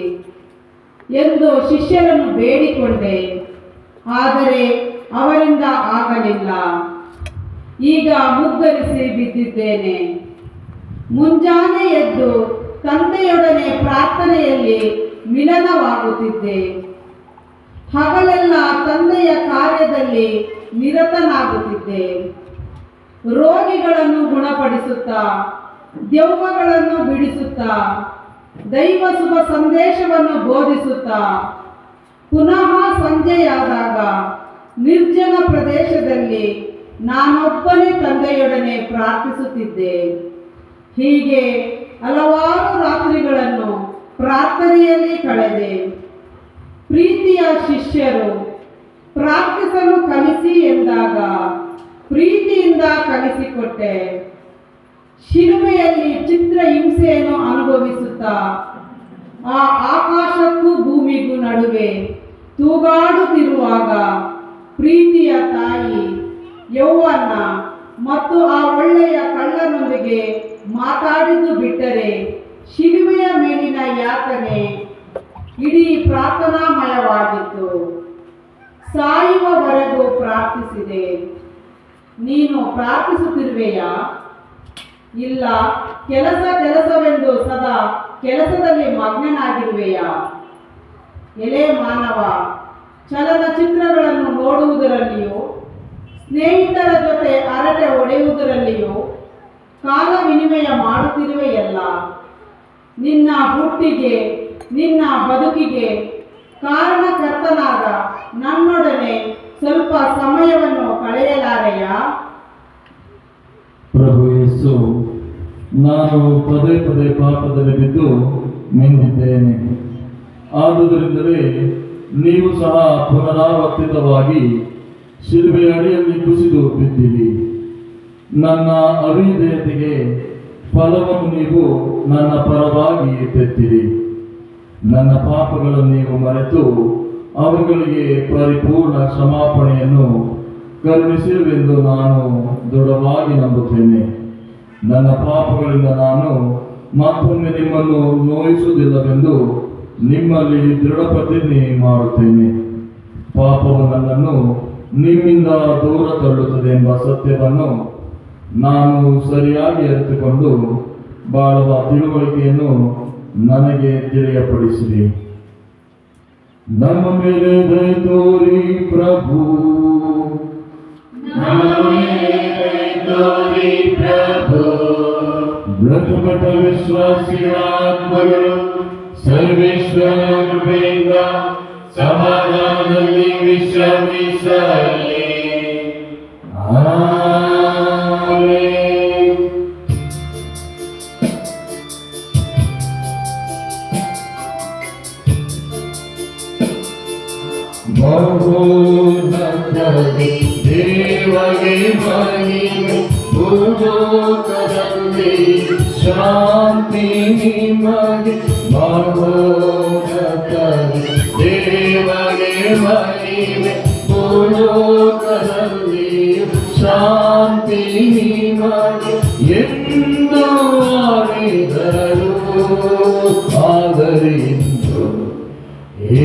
ಎಂದು ಶಿಷ್ಯರನ್ನು ಬೇಡಿಕೊಂಡೆ, ಆದರೆ ಅವರಿಂದ ಆಗಲಿಲ್ಲ. ಈಗ ಮುಗ್ಗರಿಸಿ ಬಿದ್ದಿದ್ದೇನೆ. ಮುಂಜಾನೆ ಎದ್ದು ತಂದೆಯೊಡನೆ ಪ್ರಾರ್ಥನೆಯಲ್ಲಿ ಮಿಲನವಾಗುತ್ತಿದ್ದೆ. ಹಗಲೆಲ್ಲ ತಂದೆಯ ಕಾರ್ಯದಲ್ಲಿ ನಿರತನಾಗುತ್ತಿದ್ದೆ. ರೋಗಿಗಳನ್ನು ಗುಣಪಡಿಸುತ್ತಾ, ದೆವ್ವಗಳನ್ನು ಬಿಡಿಸುತ್ತಾ, ದೈವ ಶುಭ ಸಂದೇಶವನ್ನು ಬೋಧಿಸುತ್ತಾ, ಪುನಃ ಸಂಜೆಯಾದಾಗ ನಿರ್ಜನ ಪ್ರದೇಶದಲ್ಲಿ ನಾನೊಬ್ಬನೇ ತಂದೆಯೊಡನೆ ಪ್ರಾರ್ಥಿಸುತ್ತಿದ್ದೆ. ಹೀಗೆ ಹಲವಾರು ರಾತ್ರಿಗಳನ್ನು ಪ್ರಾರ್ಥನೆಯಲ್ಲಿ ಕಳೆದೆ. ಪ್ರೀತಿಯ ಶಿಷ್ಯರು ಪ್ರಾರ್ಥಿಸಲು ಕಲಿಸಿ ಎಂದಾಗ ಪ್ರೀತಿಯಿಂದ ಕಲಿಸಿಕೊಟ್ಟೆ. ಶಿಲುಬೆಯಲ್ಲಿ ಚಿತ್ರ ಹಿಂಸೆಯನ್ನು ಅನುಭವಿಸುತ್ತಾ ಆ ಆಕಾಶಕ್ಕೂ ಭೂಮಿಗೂ ನಡುವೆ ತೂಗಾಡುತ್ತಿರುವಾಗ ಪ್ರೀತಿಯ ತಾಯಿ ಯೌವನ ಮತ್ತು ಆ ಒಳ್ಳೆಯ ಕಳ್ಳನೊಂದಿಗೆ ಮಾತಾಡಿದ್ದು ಬಿಟ್ಟರೆ ಶಿಲುಬೆಯ ಮೇಲಿನ ಯಾತನೆ ಇಡೀ ಪ್ರಾರ್ಥನಾಮಯವಾಗಿತ್ತು. ಸಾಯುವವರೆಗೂ ಪ್ರಾರ್ಥಿಸಿದೆ. ನೀನು ಪ್ರಾರ್ಥಿಸುತ್ತಿರುವೆಯಾ? ಇಲ್ಲ, ಕೆಲಸವೆಂದು ಸದಾ ಕೆಲಸದಲ್ಲಿ ಮಗ್ನನಾಗಿರುವೆಯಾ? ಎಲೆ ಮಾನವ, ಚಲನಚಿತ್ರಗಳನ್ನು ನೋಡುವುದರಲ್ಲಿಯೂ ಸ್ನೇಹಿತರ ಜೊತೆ ಹರಟೆ ಹೊಡೆಯುವುದರಲ್ಲಿಯೂ ಕಾಲ ವಿನಿಮಯ ಮಾಡುತ್ತಿರುವೆಯಲ್ಲ. ನಿನ್ನ ಹುಟ್ಟಿಗೆ, ನಿನ್ನ ಬದುಕಿಗೆ ಕಾರಣಕರ್ತನಾದ ನನ್ನೊಡನೆ ಸ್ವಲ್ಪ ಸಮಯವನ್ನು ಕಳೆಯಲಾರೆಯಾ? ಪ್ರಭು ಯೇಸು, ನಾನು ಪದೇ ಪದೇ ಪಾಪದಲ್ಲಿ ಬಿದ್ದು ಮಿಂದಿದ್ದೇನೆ. ಆದುದರಿಂದಲೇ ನೀವು ಸಹ ಪುನರಾವರ್ತಿತವಾಗಿ ಶಿಲುಬೆಯ ಅಡಿಯಲ್ಲಿ ಕುಸಿದು ಬಿದ್ದಿರಿ. ನನ್ನ ಅವಿಧೇಯತೆಗೆ ಫಲವನ್ನು ನೀವು ನನ್ನ ಪರವಾಗಿ ತೆತ್ತಿರಿ. ನನ್ನ ಪಾಪಗಳನ್ನು ನೀವು ಮರೆತು ಅವುಗಳಿಗೆ ಪರಿಪೂರ್ಣ ಕ್ಷಮಾಪಣೆಯನ್ನು ಕರುಣಿಸಿರುವೆಂದು ನಾನು ದೃಢವಾಗಿ ನಂಬುತ್ತೇನೆ. ನನ್ನ ಪಾಪಗಳಿಂದ ನಾನು ಮತ್ತೊಮ್ಮೆ ನಿಮ್ಮನ್ನು ನೋಯಿಸುವುದಿಲ್ಲವೆಂದು ನಿಮ್ಮಲ್ಲಿ ದೃಢ ಪ್ರತಿಜ್ಞೆ ಮಾಡುತ್ತೇನೆ. ಪಾಪವು ನನ್ನನ್ನು ನಿಮ್ಮಿಂದ ದೂರ ತಳ್ಳುತ್ತದೆ ಎಂಬ ಸತ್ಯವನ್ನು ನಾನು ಸರಿಯಾಗಿ ಅರಿತುಕೊಂಡು ಬಾಳುವ ತಿಳುವಳಿಕೆಯನ್ನು ನನಗೆ ತಿಳಿಯಪಡಿಸಿರಿ. ನಮ್ಮ ಮೇಲೆ ದಯೆ ತೋರಿ ಪ್ರಭು, ಮೃತಪಟ್ಟ ವಿಶ್ವಾಸಿಗಳ ಆತ್ಮಗಳು ಸರ್ವೇಶ್ವರ ಕೃಪೆಯಿಂದ ಸಮಾಧಾನದಲ್ಲಿ ವಿಶ್ರಮಿಸಲಿ. ಆಮೆನ್. ಮಹೋನ್ನತದಿ ದೇವಗೆ ಮಹಿಮೆ, ಭೂಲೋಕದಲ್ಲಿ ಶಾಂತಿ ನಿಮಗೆ. ಮಹೋನ್ನತದಿ ದೇವಗೆ ಮಹಿಮೆ, ಭೂಲೋಕದಲ್ಲಿ ಶಾಂತಿ ನಿಮಗೆ ಎಂದು ಆಡಿದರು. ಆದರೆ ಇಂದು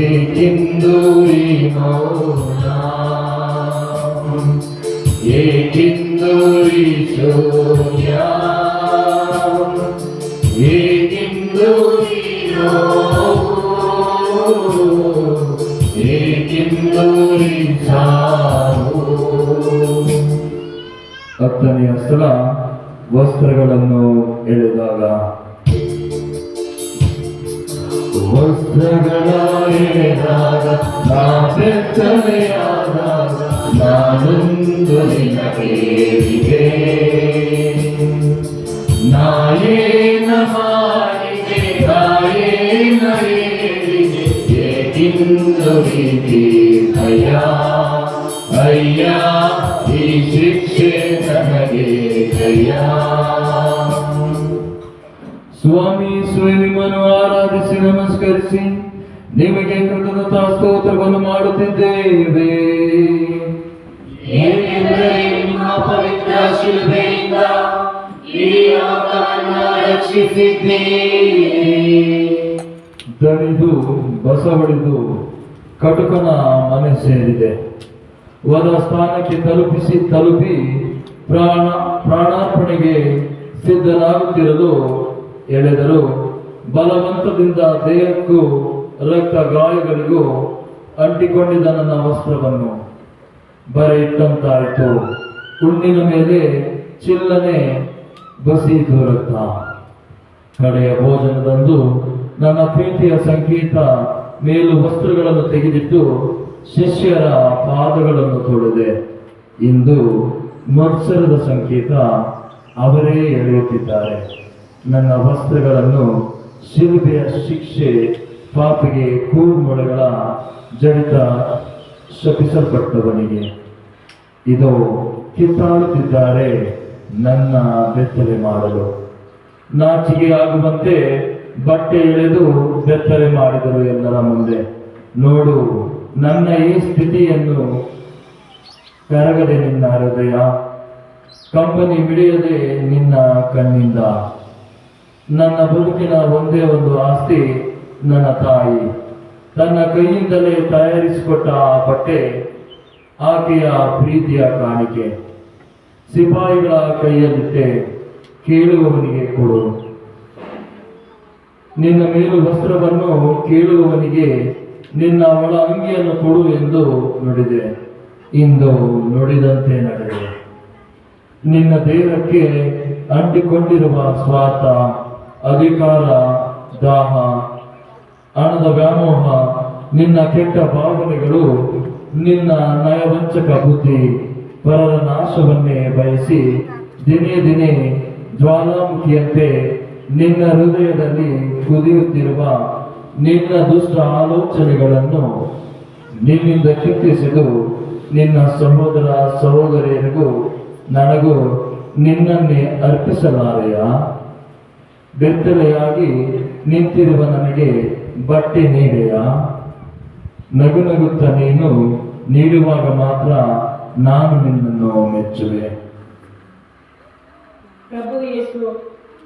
ಏಕೆಂದು ಈ ಮೌನ ಏಕೆಂದು ಈ ಶೂನ್ಯ ಏಕೆಂದು ಈ ನೋವು ಏಕೆಂದು ಈ ಸಾವು. 10ನೆಯ ಸ್ಥಳ ವಸ್ತ್ರಗಳನ್ನು ಎಳೆದಾಗ ವಸ್ತ್ರಗಳ ಎಳೆದಾಗ ನಾ ಬೆತ್ತಲೆಯಾದಾಗ ನಾನೊಂದು ದಿನ ಕೇಳಿದೆ ನಾಯೇನ ಮಾಡಿದೆ ನಾಯೇನ ಹೇಳಿದೆ ಏಕೆಂದು ರೀತಿ ಅಯ್ಯ ಅಯ್ಯ ಈ ಶಿಕ್ಷೆ ನನಗೆ ಅಯ್ಯ. ಸ್ವಾಮಿ ನಿಮ್ಮನ್ನು ಆರಾಧಿಸಿ ನಮಸ್ಕರಿಸಿ ನಿಮಗೆ ಕೃತಜ್ಞತಾ ಸ್ತೋತ್ರವನ್ನು ಮಾಡುತ್ತಿದ್ದೇವೆ. ಏಕೆಂದರೆ ನಿಮ್ಮ ಪವಿತ್ರ ಶಿಲುಬೆಯಿಂದ ಇಡೀ ಲೋಕವನ್ನು ರಕ್ಷಿಸಿದ್ದೀರಿ. ದಣಿದು ಬಸವಳಿದು ಕಟುಕನ ಮನೆ ಸೇರಿದೆ. ವದ ಸ್ಥಾನಕ್ಕೆ ತಲುಪಿ ಪ್ರಾಣಾರ್ಪಣೆಗೆ ಸಿದ್ಧನಾಗುತ್ತಿರಲು ಎಳೆದರು. ಬಲವಂತದಿಂದ ದೇಹಕ್ಕೂ ರಕ್ತ ಗಾಯಗಳಿಗೂ ಅಂಟಿಕೊಂಡಿದ್ದ ನನ್ನ ವಸ್ತ್ರವನ್ನು ಬರೆ ಇಟ್ಟಂತಾಯಿತು. ಹುಣ್ಣಿನ ಮೇಲೆ ಚಿಲ್ಲನೆ ಬಸೀತು ರಕ್ತ. ಕಡೆಯ ಭೋಜನದಂದು ನನ್ನ ಪ್ರೀತಿಯ ಸಂಕೇತ ಮೇಲು ವಸ್ತ್ರಗಳನ್ನು ತೆಗೆದಿಟ್ಟು ಶಿಷ್ಯರ ಪಾದಗಳನ್ನು ತೊಳೆದೆ. ಇಂದು ಮತ್ಸರದ ಸಂಕೇತ ಅವರೇ ಎಳೆಯುತ್ತಿದ್ದಾರೆ. ನನ್ನ ವಸ್ತ್ರಗಳನ್ನು ಶಿಲುಬೆಯ ಶಿಕ್ಷೆ ಪಾಪಿಗೆ ಕೂರ್ಮೊಳೆಗಳ ಜಡಿತ ಶಪಿಸಲ್ಪಟ್ಟವನಿಗೆ ಇದು ಕಿತ್ತಾಡುತ್ತಿದ್ದಾರೆ ನನ್ನ ಬೆತ್ತಲೆ ಮಾಡಲು. ನಾಚಿಕೆ ಆಗುವಂತೆ ಬಟ್ಟೆ ಎಳೆದು ಬೆತ್ತಲೆ ಮಾಡಿದರು ಎಲ್ಲರ ಮುಂದೆ. ನೋಡು ನನ್ನ ಈ ಸ್ಥಿತಿಯನ್ನು, ಕರಗದೆ ನಿನ್ನ ಹೃದಯ, ಕಂಬನಿ ಮಿಡಿಯದೆ ನಿನ್ನ ಕಣ್ಣಿಂದ. ನನ್ನ ಬದುಕಿನ ಒಂದೇ ಒಂದು ಆಸ್ತಿ ನನ್ನ ತಾಯಿ. ತನ್ನ ಕೈಯಿಂದಲೇ ತಯಾರಿಸಿಕೊಟ್ಟ ಆ ಬಟ್ಟೆ ಆಕೆಯ ಪ್ರೀತಿಯ ಕಾಣಿಕೆ. ಸಿಪಾಯಿಗಳ ಕೈಯಲ್ಲಿಟ್ಟೆ, ಕೇಳುವವನಿಗೆ ಕೊಡು. ನಿನ್ನ ಮೇಲು ವಸ್ತ್ರವನ್ನು ಕೇಳುವವನಿಗೆ ನಿನ್ನ ಒಳ ಅಂಗಿಯನ್ನು ಕೊಡು ಎಂದು ನುಡಿದೆ. ಇಂದು ನುಡಿದಂತೆ ನಡೆದೆ. ನಿನ್ನ ದೇಹಕ್ಕೆ ಅಂಟಿಕೊಂಡಿರುವ ಸ್ವಾರ್ಥ, ಅಧಿಕಾರ, ದಾಹ, ಹಣದ ವ್ಯಾಮೋಹ, ನಿನ್ನ ಕೆಟ್ಟ ಭಾವನೆಗಳು, ನಿನ್ನ ನಯವಂಚಕ ಬುದ್ಧಿ ಪರರ ನಾಶವನ್ನೇ ಬಯಸಿ ದಿನೇ ದಿನೇ ಜ್ವಾಲಾಮುಖಿಯಂತೆ ನಿನ್ನ ಹೃದಯದಲ್ಲಿ ಕುದಿಯುತ್ತಿರುವ ನಿನ್ನ ದುಷ್ಟ ಆಲೋಚನೆಗಳನ್ನು ನಿನ್ನಿಂದ ಕಿತ್ತಿಸಿದು ನಿನ್ನ ಸಹೋದರ ಸಹೋದರಿಯರಿಗೂ ನನಗೂ ನಿನ್ನನ್ನೇ ಅರ್ಪಿಸಲಾರೆಯ. ಬೆತ್ತಲೆಯಾಗಿ ನಿಂತಿರುವ ನನಗೆ ಬಟ್ಟೆ ನೀಡೆಯ. ನಗು ನಗುತ್ತ ನೀನು ನೀಡುವಾಗ ಮಾತ್ರ ನಾನು ನಿನ್ನನ್ನು ಮೆಚ್ಚುವೆ. ಪ್ರಭು ಯೇಸು,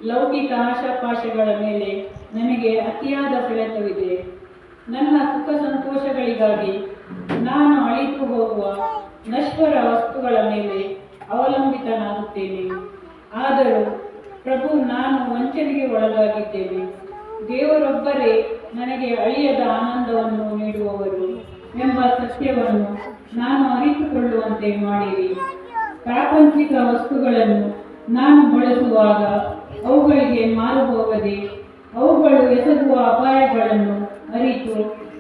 ಲೌಕಿಕ ಆಶಾಪಾಶಗಳ ಮೇಲೆ ನನಗೆ ಅತಿಯಾದ ಸೆಳೆತವಿದೆ. ನನ್ನ ಸುಖ ಸಂತೋಷಗಳಿಗಾಗಿ ನಾನು ಅಳಿತು ಹೋಗುವ ನಶ್ವರ ವಸ್ತುಗಳ ಮೇಲೆ ಅವಲಂಬಿತನಾಗುತ್ತೇನೆ. ಆದರೂ ಪ್ರಭು, ನಾನು ವಂಚನೆಗೆ ಒಳಗಾಗಿದ್ದೇನೆ. ದೇವರೊಬ್ಬರೇ ನನಗೆ ಅಳಿಯದ ಆನಂದವನ್ನು ನೀಡುವವರು ಎಂಬ ಸತ್ಯವನ್ನು ನಾನು ಅರಿತುಕೊಳ್ಳುವಂತೆ ಮಾಡಿರಿ. ಪ್ರಾಪಂಚಿಕ ವಸ್ತುಗಳನ್ನು ನಾನು ಬಳಸುವಾಗ ಅವುಗಳಿಗೆ ಮಾರು ಹೋಗದೆ ಅವುಗಳು ಎಸಗುವ ಅಪಾಯಗಳನ್ನು ಅರಿತು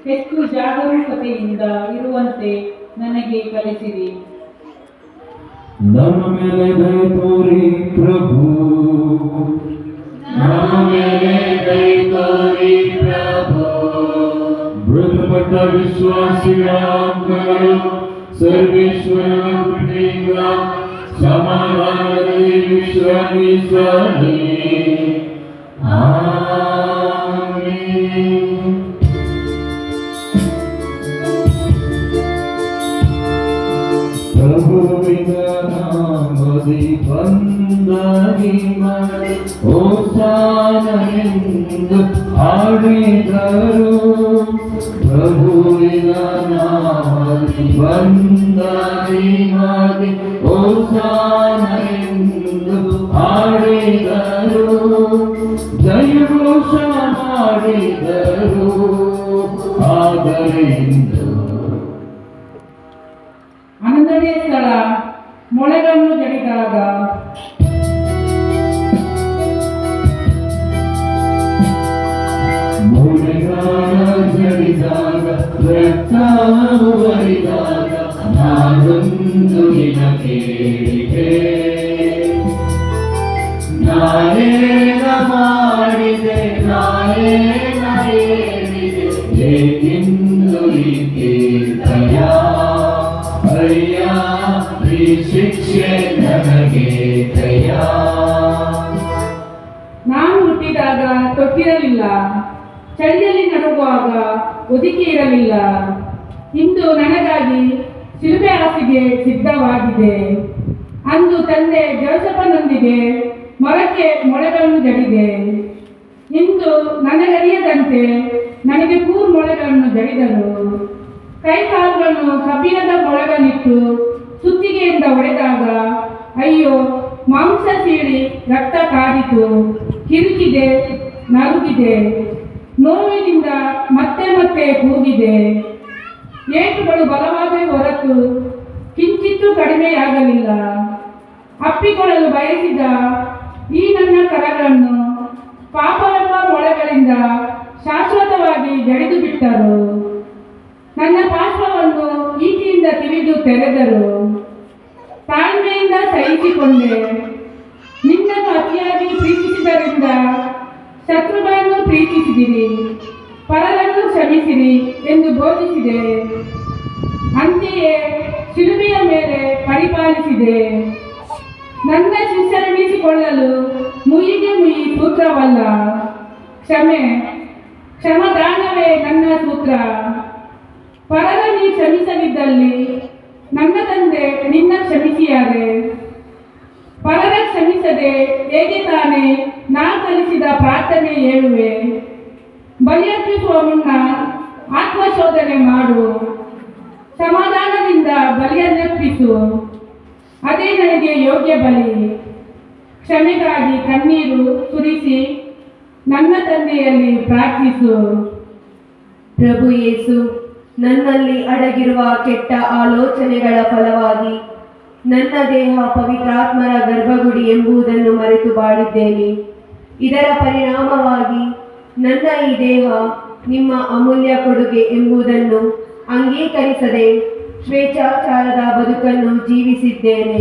ಹೆಚ್ಚು ಜಾಗರೂಕತೆಯಿಂದ ಇರುವಂತೆ ನನಗೆ ಕಲಿಸಿರಿ. ನಮ್ಮ ಮೇಲೆ ದಯ ತೋರಿ ಪ್ರಭು, ನಮ್ಮ ಮೇಲೆ ದಯ ತೋರಿ ಪ್ರಭು. ಮೃತಪಟ್ಟ ವಿಶ್ವಾಸಿಗಳ ಆತ್ಮಗಳು ಸರ್ವೇಶ್ವರನ ಕೃಪೆಯಿಂದ ಸಮಾಧಾನದಲ್ಲಿ ವಿಶ್ರಮಿಸಲಿ. ಆಮೆನ್. ಪ್ರಭುವಿನ ನಾಮದಿ ಬಂದ ನಿಮ್ಮನೆ ಹೋಸಾನನೆಂದು ಹಾಡಿದರು. ಪ್ರಭುವಿನ ನಾಮದಿ ವಂದನೆಯಾಗಿ ಹೋಸಾನನೆಂದು ಹಾಡಿದರು, ಜಯಘೋಷ ಮಾಡಿದರು. ಆದರೆ ಇಂದು 11ನೇ ಸ್ಥಳ ಮೊಳೆಗಳನ್ನು ಜಡಿದಾಗ ಮೊಳೆಗಾಲ ಜಡಿದಾಗ ರಕ್ತವು ಹರಿದಾಗ ನಾನೊಂದು ನಿನ ಕೇಳಿದೆ, ನಾನೇನ ಮಾಡಿದೆ ನಾನೇನ ಹೇಳಿದೆ ಏಕೆಂದು ಈ ಕೀರ್ತಯ ಅಯ್ಯ ಈ ಶಿಕ್ಷೆ ನನಗೆ ಕಯ್ಯ. ನಾನು ಹುಟ್ಟಿದಾಗ ತೊಟ್ಟಿರಲಿಲ್ಲ, ಚಳಿಯಲ್ಲಿ ನಡುಗುವಾಗ ಒದಿಕೆ ಇರಲಿಲ್ಲ. ಇಂದು ನನಗಾಗಿ ಶಿಲುಬೆ ಹಾಸಿಗೆ ಸಿದ್ಧವಾಗಿದೆ. ಅಂದು ತಂದೆ ಜೋಸಫನೊಂದಿಗೆ ಮರಕ್ಕೆ ಮೊಳೆಗಳನ್ನು ಜಡಿದೆ. ಇಂದು ನನಗರಿಯದಂತೆ ನನಗೆ ಮೊಳೆಗಳನ್ನು ಜಡಿದರು. ಕೈ ಕಾಲುಗಳನ್ನು ಕಬ್ಬಿಣದ ಮೊಳೆಗಳನ್ನಿಟ್ಟು ಸುತ್ತಿಗೆಯಿಂದ ಹೊಡೆದಾಗ ಅಯ್ಯೋ ಮಾಂಸ ಸೀಳಿ ರಕ್ತ ಕಾರಿತು, ಕಿರುಕಿದೆ, ನರುಗಿದೆ, ನೋವಿನಿಂದ ಮತ್ತೆ ಮತ್ತೆ ಕೂಗಿದೆ. ಏಟುಗಳು ಬಲವಾದ ಹೊರತು ಕಿಂಚಿತ್ತೂ ಕಡಿಮೆಯಾಗಲಿಲ್ಲ. ಅಪ್ಪಿಕೊಳ್ಳಲು ಬಯಸಿದ ಈ ನನ್ನ ಕರಗಳನ್ನು ಪಾಪವೆಂಬ ಮೊಳೆಗಳಿಂದ ಶಾಶ್ವತವಾಗಿ ಜಡಿದು ಬಿಟ್ಟರು. ನನ್ನ ಪಾರ್ಶ್ವವನ್ನು ಈಟಿಯಿಂದ ತಿವಿದು ತೆರೆದರು. ತಾಳ್ಮೆಯಿಂದ ಸಹಿಸಿಕೊಂಡೆ. ನಿನ್ನನ್ನು ಅತಿಯಾಗಿ ಪ್ರೀತಿಸಿದರಿಂದ ಶತ್ರುಗಳನ್ನು ಪ್ರೀತಿಸಿದಿರಿ, ಪರರನ್ನು ಕ್ಷಮಿಸಿರಿ ಎಂದು ಬೋಧಿಸಿದೆ. ಅಂತೆಯೇ ಶಿಲುಬೆಯ ಮೇಲೆ ಪರಿಪಾಲಿಸಿದೆ. ನನ್ನ ಶಿಷ್ಯರೆನಿಸಿಕೊಳ್ಳಲು ಮುಯಿಗೆ ಮುಯಿ ಸೂತ್ರವಲ್ಲ, ಕ್ಷಮದಾನವೇ ನನ್ನ ಸೂತ್ರ. ಪರರನ್ನು ಕ್ಷಮಿಸದಿದ್ದಲ್ಲಿ ನನ್ನ ತಂದೆ ನಿನ್ನ ಕ್ಷಮಿಸಿಯಾರೆ. ಪರರ ಕ್ಷಮಿಸದೆ ಹೇಗೆ ತಾನೇ ನಾ ಕಲಿಸಿದ ಪ್ರಾರ್ಥನೆ ಹೇಳುವೆ. ಬಲಿಯರ್ಪಿಸುವ ಮುನ್ನ ಆತ್ಮಶೋಧನೆ ಮಾಡು, ಸಮಾಧಾನದಿಂದ ಬಲಿಯನ್ನರ್ಪಿಸು, ಅದೇ ನನಗೆ ಯೋಗ್ಯ ಬಲಿ. ಕ್ಷಮೆಗಾಗಿ ಕಣ್ಣೀರು ಸುರಿಸಿ ನನ್ನ ತಂದೆಯಲ್ಲಿ ಪ್ರಾರ್ಥಿಸು. ಪ್ರಭು ಯೇಸು, ನನ್ನಲ್ಲಿ ಅಡಗಿರುವ ಕೆಟ್ಟ ಆಲೋಚನೆಗಳ ಫಲವಾಗಿ ನನ್ನ ದೇಹ ಪವಿತ್ರಾತ್ಮರ ಗರ್ಭಗುಡಿ ಎಂಬುದನ್ನು ಮರೆತು ಬಾಳಿದ್ದೇನೆ. ಇದರ ಪರಿಣಾಮವಾಗಿ ನನ್ನ ಈ ದೇಹ ನಿಮ್ಮ ಅಮೂಲ್ಯ ಕೊಡುಗೆ ಎಂಬುದನ್ನು ಅಂಗೀಕರಿಸದೆ ಸ್ವೇಚ್ಛಾಚಾರದ ಬದುಕನ್ನು ಜೀವಿಸಿದ್ದೇನೆ.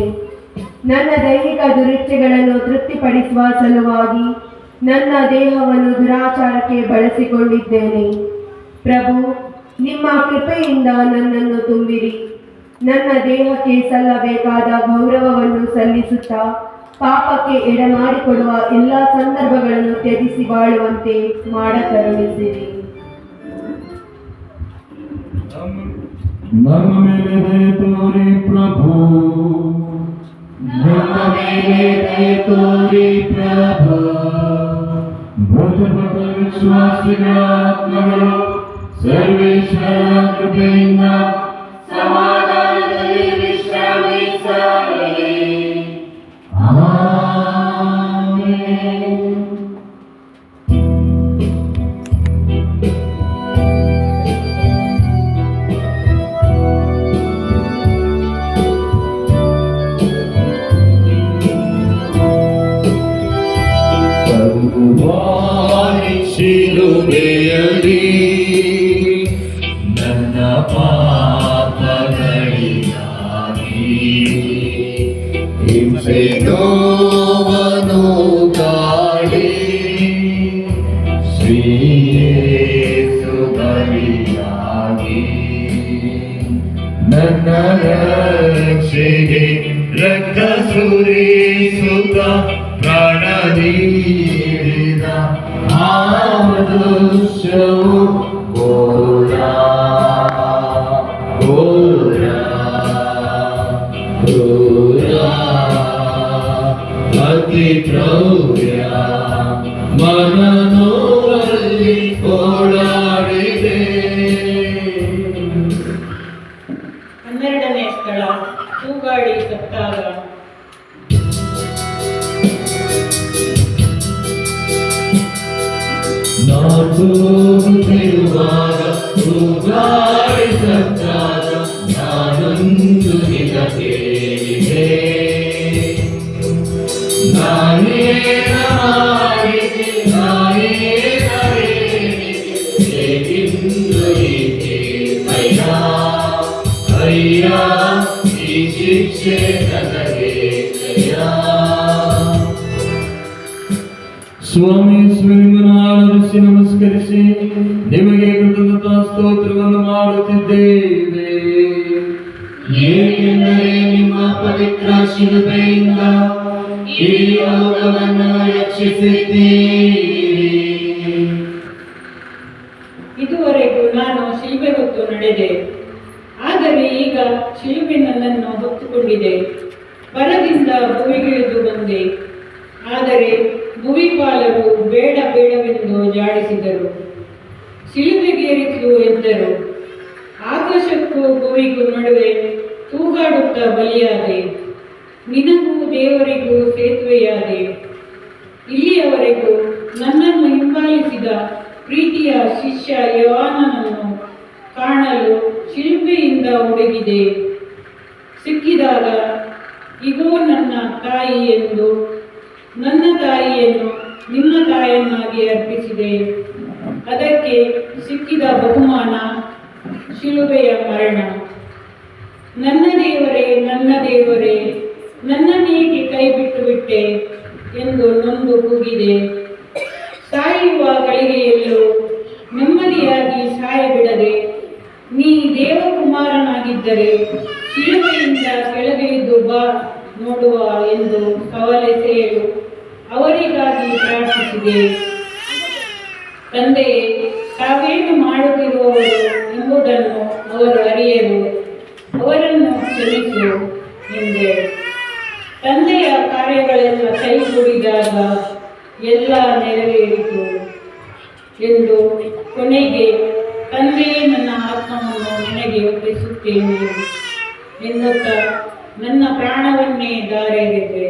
ನನ್ನ ದೈಹಿಕ ದುರಿಚ್ಛೆಗಳನ್ನು ತೃಪ್ತಿಪಡಿಸುವ ಸಲುವಾಗಿ ನನ್ನ ದೇಹವನ್ನು ದುರಾಚಾರಕ್ಕೆ ಬಳಸಿಕೊಂಡಿದ್ದೇನೆ. ಪ್ರಭು, ನಿಮ್ಮ ಕೃಪೆಯಿಂದ ನನ್ನನ್ನು ತುಂಬಿರಿ. ನನ್ನ ದೇಹಕ್ಕೆ ಸಲ್ಲಬೇಕಾದ ಗೌರವವನ್ನು ಸಲ್ಲಿಸುತ್ತಾ ಪಾಪಕ್ಕೆ ಎಡೆಮಾಡಿಕೊಡುವ ಎಲ್ಲ ಸಂದರ್ಭಗಳನ್ನು ತ್ಯಜಿಸಿ ಬಾಳುವಂತೆ ಮಾಡಕರುಣಿಸಿರಿ. ನಮ್ಮ ಮೇಲೆ ದಯೆ ತೋರಿ ಪ್ರಭು, ನಮ್ಮ ಮೇಲೆ ದಯೆ ತೋರಿ ಪ್ರಭು. ಮೃತಪಟ್ಟ ವಿಶ್ವಾಸಿಗಳ ಆತ್ಮಗಳು ಸರ್ವೇಶ್ವರ ಕೃಪೆಯಿಂದ ಸಮಾಧಾನದಲ್ಲಿ ವಿಶ್ರಮಿಸಲಿ. ಆಮೆನ್. ಶಿಲುಬೆಯಲ್ಲಿ ನನ್ನ ಪಾಪಗಳಿಗಾಗಿ ಹಿಂಸೆ ನೋವನು ಕಾಡಿ ಶ್ರೀ ಯೇಸು ಬಲಿಯಾಗಿ ನನ್ನ ರಕ್ಷೆಗೆ ರಕ್ತ ಸುರಿಸುತ್ತ ಪ್ರಾಣ ನೀಡಿದ ಆ ಮನುಷ್ಯವು ಘೋರ ಘೋರ ಕ್ರೂರ ಅತಿ ಕ್ರೌರ್ಯ ಮನನೋರಲ್ಲಿ ಓಡಾಡಿದೆ. ತೂಗಾಡಿ ಸತ್ತಾಗ ನಾನೊಂದು ನಿಜ ಕೇಳಿದೆ. ನಾನೇನ ಮಾಡಿದೆ ನಾನೇನ ಹೇಗಿಂದು ಹೀಗೆ ಅಯ್ಯ ಅಯ್ಯ ಈ ಶಿಕ್ಷೆ ನನಗೆ ಅಯ್ಯ. ಸ್ವಾಮಿ ನಿಮ್ಮನ್ನು ಆರಾಧಿಸಿ ನಮಸ್ಕರಿಸಿ ನಿಮಗೆ ಕೃತಜ್ಞತಾ ಸ್ತೋತ್ರವನ್ನು ಮಾಡುತ್ತಿದ್ದೇವೆ. ಏಕೆಂದರೆ ನಿಮ್ಮ ಪವಿತ್ರ ಶಿಲುಬೆಯಿಂದ ಇಡೀ ಲೋಕವನ್ನು ರಕ್ಷಿಸಿದ್ದೀರಿ. ಇದುವರೆಗೂ ನಾನು ಶಿಲುಬೆ ಹೊತ್ತು ನಡೆದೆ, ಆದರೆ ಈಗ ಶಿಲುಬೆ ನನ್ನನ್ನು ಹೊತ್ತುಕೊಂಡಿದೆ. ಬರದಿಂದ ಭುವಿಗಿಳಿದು ಬಂದೆ, ಆದರೆ ಭುವಿಪಾಲರು ಬೇಡ ಬೇಡವೆಂದು ಜಾಡಿಸಿದರು. ಶಿಲುಬೆಗೇರಿಸು ಎಂದರು. ಆಕಾಶಕ್ಕೂ ಭುವಿಗೂ ನಡುವೆ ತೂಗಾಡುತ್ತಾ ಬಲಿಯಾದೆ. ನಿನಗೂ ದೇವರಿಗೂ ಸೇತುವೆಯಾದೆ. ಇಲ್ಲಿಯವರೆಗೂ ನನ್ನನ್ನು ಹಿಂಬಾಲಿಸಿದ ಪ್ರೀತಿಯ ಶಿಷ್ಯ ಯೋಹಾನನನ್ನು ಕಾಣಲು ಶಿಲುಬೆಯಿಂದ ಒಡಗಿದೆ. ಸಿಕ್ಕಿದಾಗ ಇಗೋ ನನ್ನ ತಾಯಿ ಎಂದು ನನ್ನ ತಾಯಿಯನ್ನು ನಿಮ್ಮ ತಾಯಿಯನ್ನಾಗಿ ಅರ್ಪಿಸಿದೆ. ಅದಕ್ಕೆ ಸಿಕ್ಕಿದ ಬಹುಮಾನ ಶಿಲುಬೆಯ ಮರಣ. ನನ್ನ ದೇವರೇ ನನ್ನ ದೇವರೇ, ನನ್ನನ್ನೇಕೆ ಕೈ ಬಿಟ್ಟು ಬಿಟ್ಟೆ ಎಂದು ನೊಂದು ಕೂಗಿದೆ. ಸಾಯುವ ಗಳಿಗೆಯಲ್ಲೂ ನೆಮ್ಮದಿಯಾಗಿ ಸಾಯಬಿಡದೆ ನೀ ದೇವಕುಮಾರನಾಗಿದ್ದರೆ ಶಿಲುಬೆಯಿಂದ ಕೆಳಗಿಳಿದು ಬಾ ನೋಡುವ ಎಂದು ಸವಾಲೆಸೆಯಲು ಅವರಿಗಾಗಿ ಪ್ರಾರ್ಥಿಸಿದೆ. ತಂದೆಯೇ, ತಾವೇನು ಮಾಡುತ್ತಿರುವವರು ಎಂಬುದನ್ನು ಅವರು ಅರಿಯರು, ಅವರನ್ನು ಕ್ಷಮಿಸು ಎಂದೆ. ತಂದೆಯ ಕಾರ್ಯಗಳೆಲ್ಲ ಕೈಗೂಡಿದಾಗ ಎಲ್ಲ ನೆರವೇರಿತು ಎಂದು ಕೊನೆಗೆ ತಂದೆಯೇ ನನ್ನ ಆತ್ಮವನ್ನು ನಿನಗೆ ಒಪ್ಪಿಸುತ್ತೇನೆ ಎನ್ನುತ್ತಾ ನನ್ನ ಪ್ರಾಣವನ್ನೇ ಧಾರೆರೆದೆ.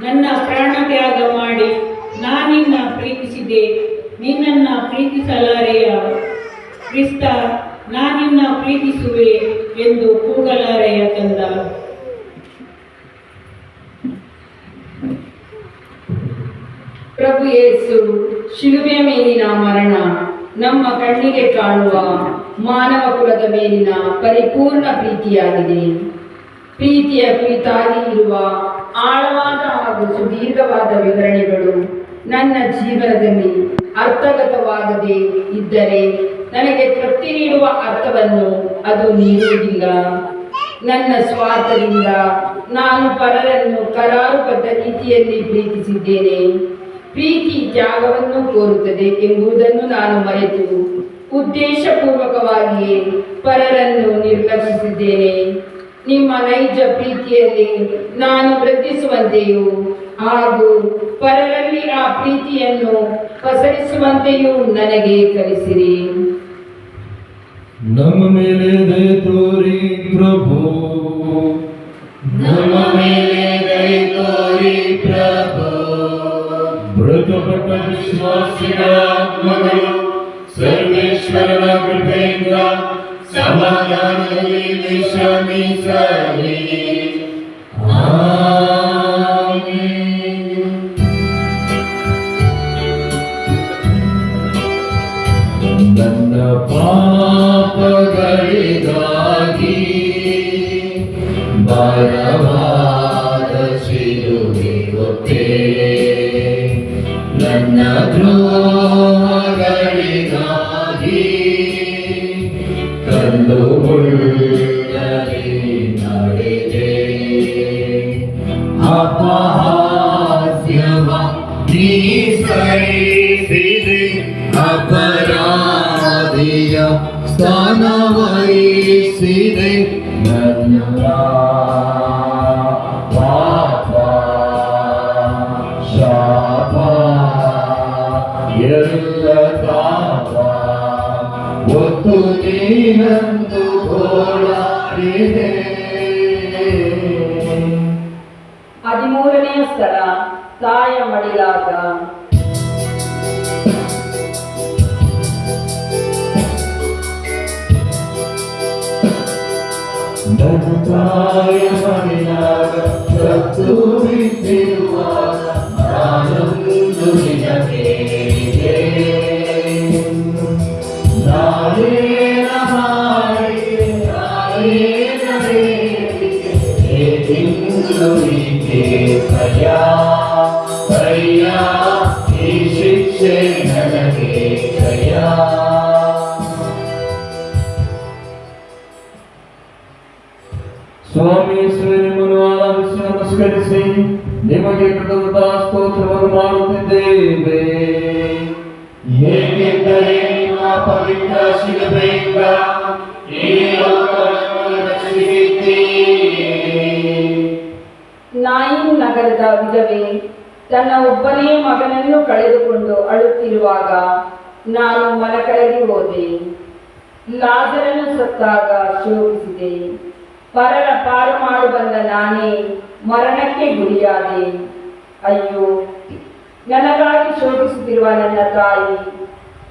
ನನ್ನ ಪ್ರಾಣ ತ್ಯಾಗ ಮಾಡಿ ನಾನಿನ್ನ ಪ್ರೀತಿಸಿದೆ, ನಿನ್ನನ್ನು ಪ್ರೀತಿಸಲಾರೆಯ ಕ್ರಿಸ್ತ, ನಾನಿನ್ನ ಪ್ರೀತಿಸುವೆ ಎಂದು ಕೂಗಲಾರೆಯ ತಂದ. ಪ್ರಭು ಯೇಸು ಶಿಲುಬೆಯ ಮೇಲಿನ ಮರಣ ನಮ್ಮ ಕಣ್ಣಿಗೆ ಕಾಣುವ ಮಾನವ ಕುಲದ ಮೇಲಿನ ಪರಿಪೂರ್ಣ ಪ್ರೀತಿಯಾಗಿದೆ. ಪ್ರೀತಿಯ ಕುರಿತಾಗಿ ಇರುವ ಆಳವಾದ ಹಾಗೂ ಸುದೀರ್ಘವಾದ ವಿವರಣೆಗಳು ನನ್ನ ಜೀವನದಲ್ಲಿ ಅರ್ಥಗತವಾಗದೇ ಇದ್ದರೆ ನನಗೆ ತೃಪ್ತಿ ನೀಡುವ ಅರ್ಥವನ್ನು ಅದು ನೀಡುವುದಿಲ್ಲ. ನನ್ನ ಸ್ವಾರ್ಥದಿಂದ ನಾನು ಪರರನ್ನು ಕರಾರುಬದ್ಧ ರೀತಿಯಲ್ಲಿ ಪ್ರೀತಿಸಿದ್ದೇನೆ. ಪ್ರೀತಿ ತ್ಯಾಗವನ್ನು ಕೋರುತ್ತದೆ ಎಂಬುದನ್ನು ನಾನು ಮರೆತು ಉದ್ದೇಶಪೂರ್ವಕವಾಗಿಯೇ ಪರರನ್ನು ನಿರ್ಲಕ್ಷಿಸಿದ್ದೇನೆ. ನಿಮ್ಮ ನೈಜ ಪ್ರೀತಿಯಲ್ಲಿ ನಾನು ವೃದ್ಧಿಸುವಂತೆಯೂ ಹಾಗೂ ಪರರಲ್ಲಿ ಆ ಪ್ರೀತಿಯನ್ನು ಪಸರಿಸುವಂತೆಯೂ ನನಗೆ ಕಲಿಸಿರಿ. ನಮ್ಮ ಮೇಲೆ ದಯೆ ತೋರಿ ಪ್ರಭು, ನಮ್ಮ ಮೇಲೆ ದಯೆ ತೋರಿ ಪ್ರಭು. ಮೃತಪಟ್ಟ ವಿಶ್ವಾಸಿಗಳ ಆತ್ಮಗಳು ಸರ್ವೇಶ್ವರನ ಕೃಪೆಯಿಂದ ಸಮಾಧಾನದಲ್ಲಿ ವಿಶ್ರಮಿಸಲಿ. ಆಮೆನ್. ನನ್ನ ಪಾಪಗಳಿಗಾಗಿ ಭಾರವಾದ ಶಿಲುಬೆ ಹೊತ್ತೆ, ನನ್ನ ದ್ರೋಹಗಳಿಗಾಗಿ ಕಲ್ಲು ಮುಳ್ಳಲ್ಲಿ ನಡೆದೆ. ಅಪಹಾಸ್ಯವ ನೀ ಸಹಿಸಿದೆ, ಅಪರಾಧಿಯ ಸ್ಥಾನ ವಹಿಸಿದೆ. ನನ್ನ ಪಾಪ ಶಾಪ ಎಲ್ಲ ತಾಪ ಒತ್ತು ನೀನಂದು ಗೋಳಾಡಿದೆ. 13ನೇ ಸ್ಥಳ, ತಾಯ ಮಡಿಲಾಗ. ತಾಯ ಮಡಿಯಾಗ ಸತ್ತು ಬಿದ್ದಿರುವಾಗ ನಾನೊಂದು ನಿನಗೆ ನಾನೇನ ಮಾಡಿದೆ ನಾನೇನ ಹೇಳಿಕೆ ಭಯ ಭಯ ಈ ಶಿಕ್ಷೆ ನನಗೆ ಭಯ. ಸ್ವಾಮಿ ನಿಮ್ಮನ್ನು ಆರಾಧಿಸಿ ನಮಸ್ಕರಿಸಿ ನಿಮಗೆ ಕೃತಜ್ಞತಾ ಸ್ತೋತ್ರವನ್ನು ಮಾಡುತ್ತಿದ್ದೇವೆ. ಏಕೆಂದರೆ ನಿಮ್ಮ ಪವಿತ್ರ ಶಿಲುಬೆಯಿಂದ ಈ ಲೋಕವನ್ನು ರಕ್ಷಿಸಿದ್ದೀರಿ. ನಾಯಿನ್ ನಗರದ ವಿಧವೆ ತನ್ನ ಒಬ್ಬನೇ ಮಗನನ್ನು ಕಳೆದುಕೊಂಡು ಅಳುತ್ತಿರುವಾಗ ನಾನು ಮನಕರಗಿ ಹೋದೆ. ಲಾಜರನು ಸತ್ತಾಗ ಶೋಕಿಸಿದೆ. ಪರರ ಪಾರು ಮಾಡು ಬಂದ ನಾನೇ ಮರಣಕ್ಕೆ ಗುರಿಯಾದೆ. ಅಯ್ಯೋ, ನನಗಾಗಿ ಶೋಕಿಸುತ್ತಿರುವ ನನ್ನ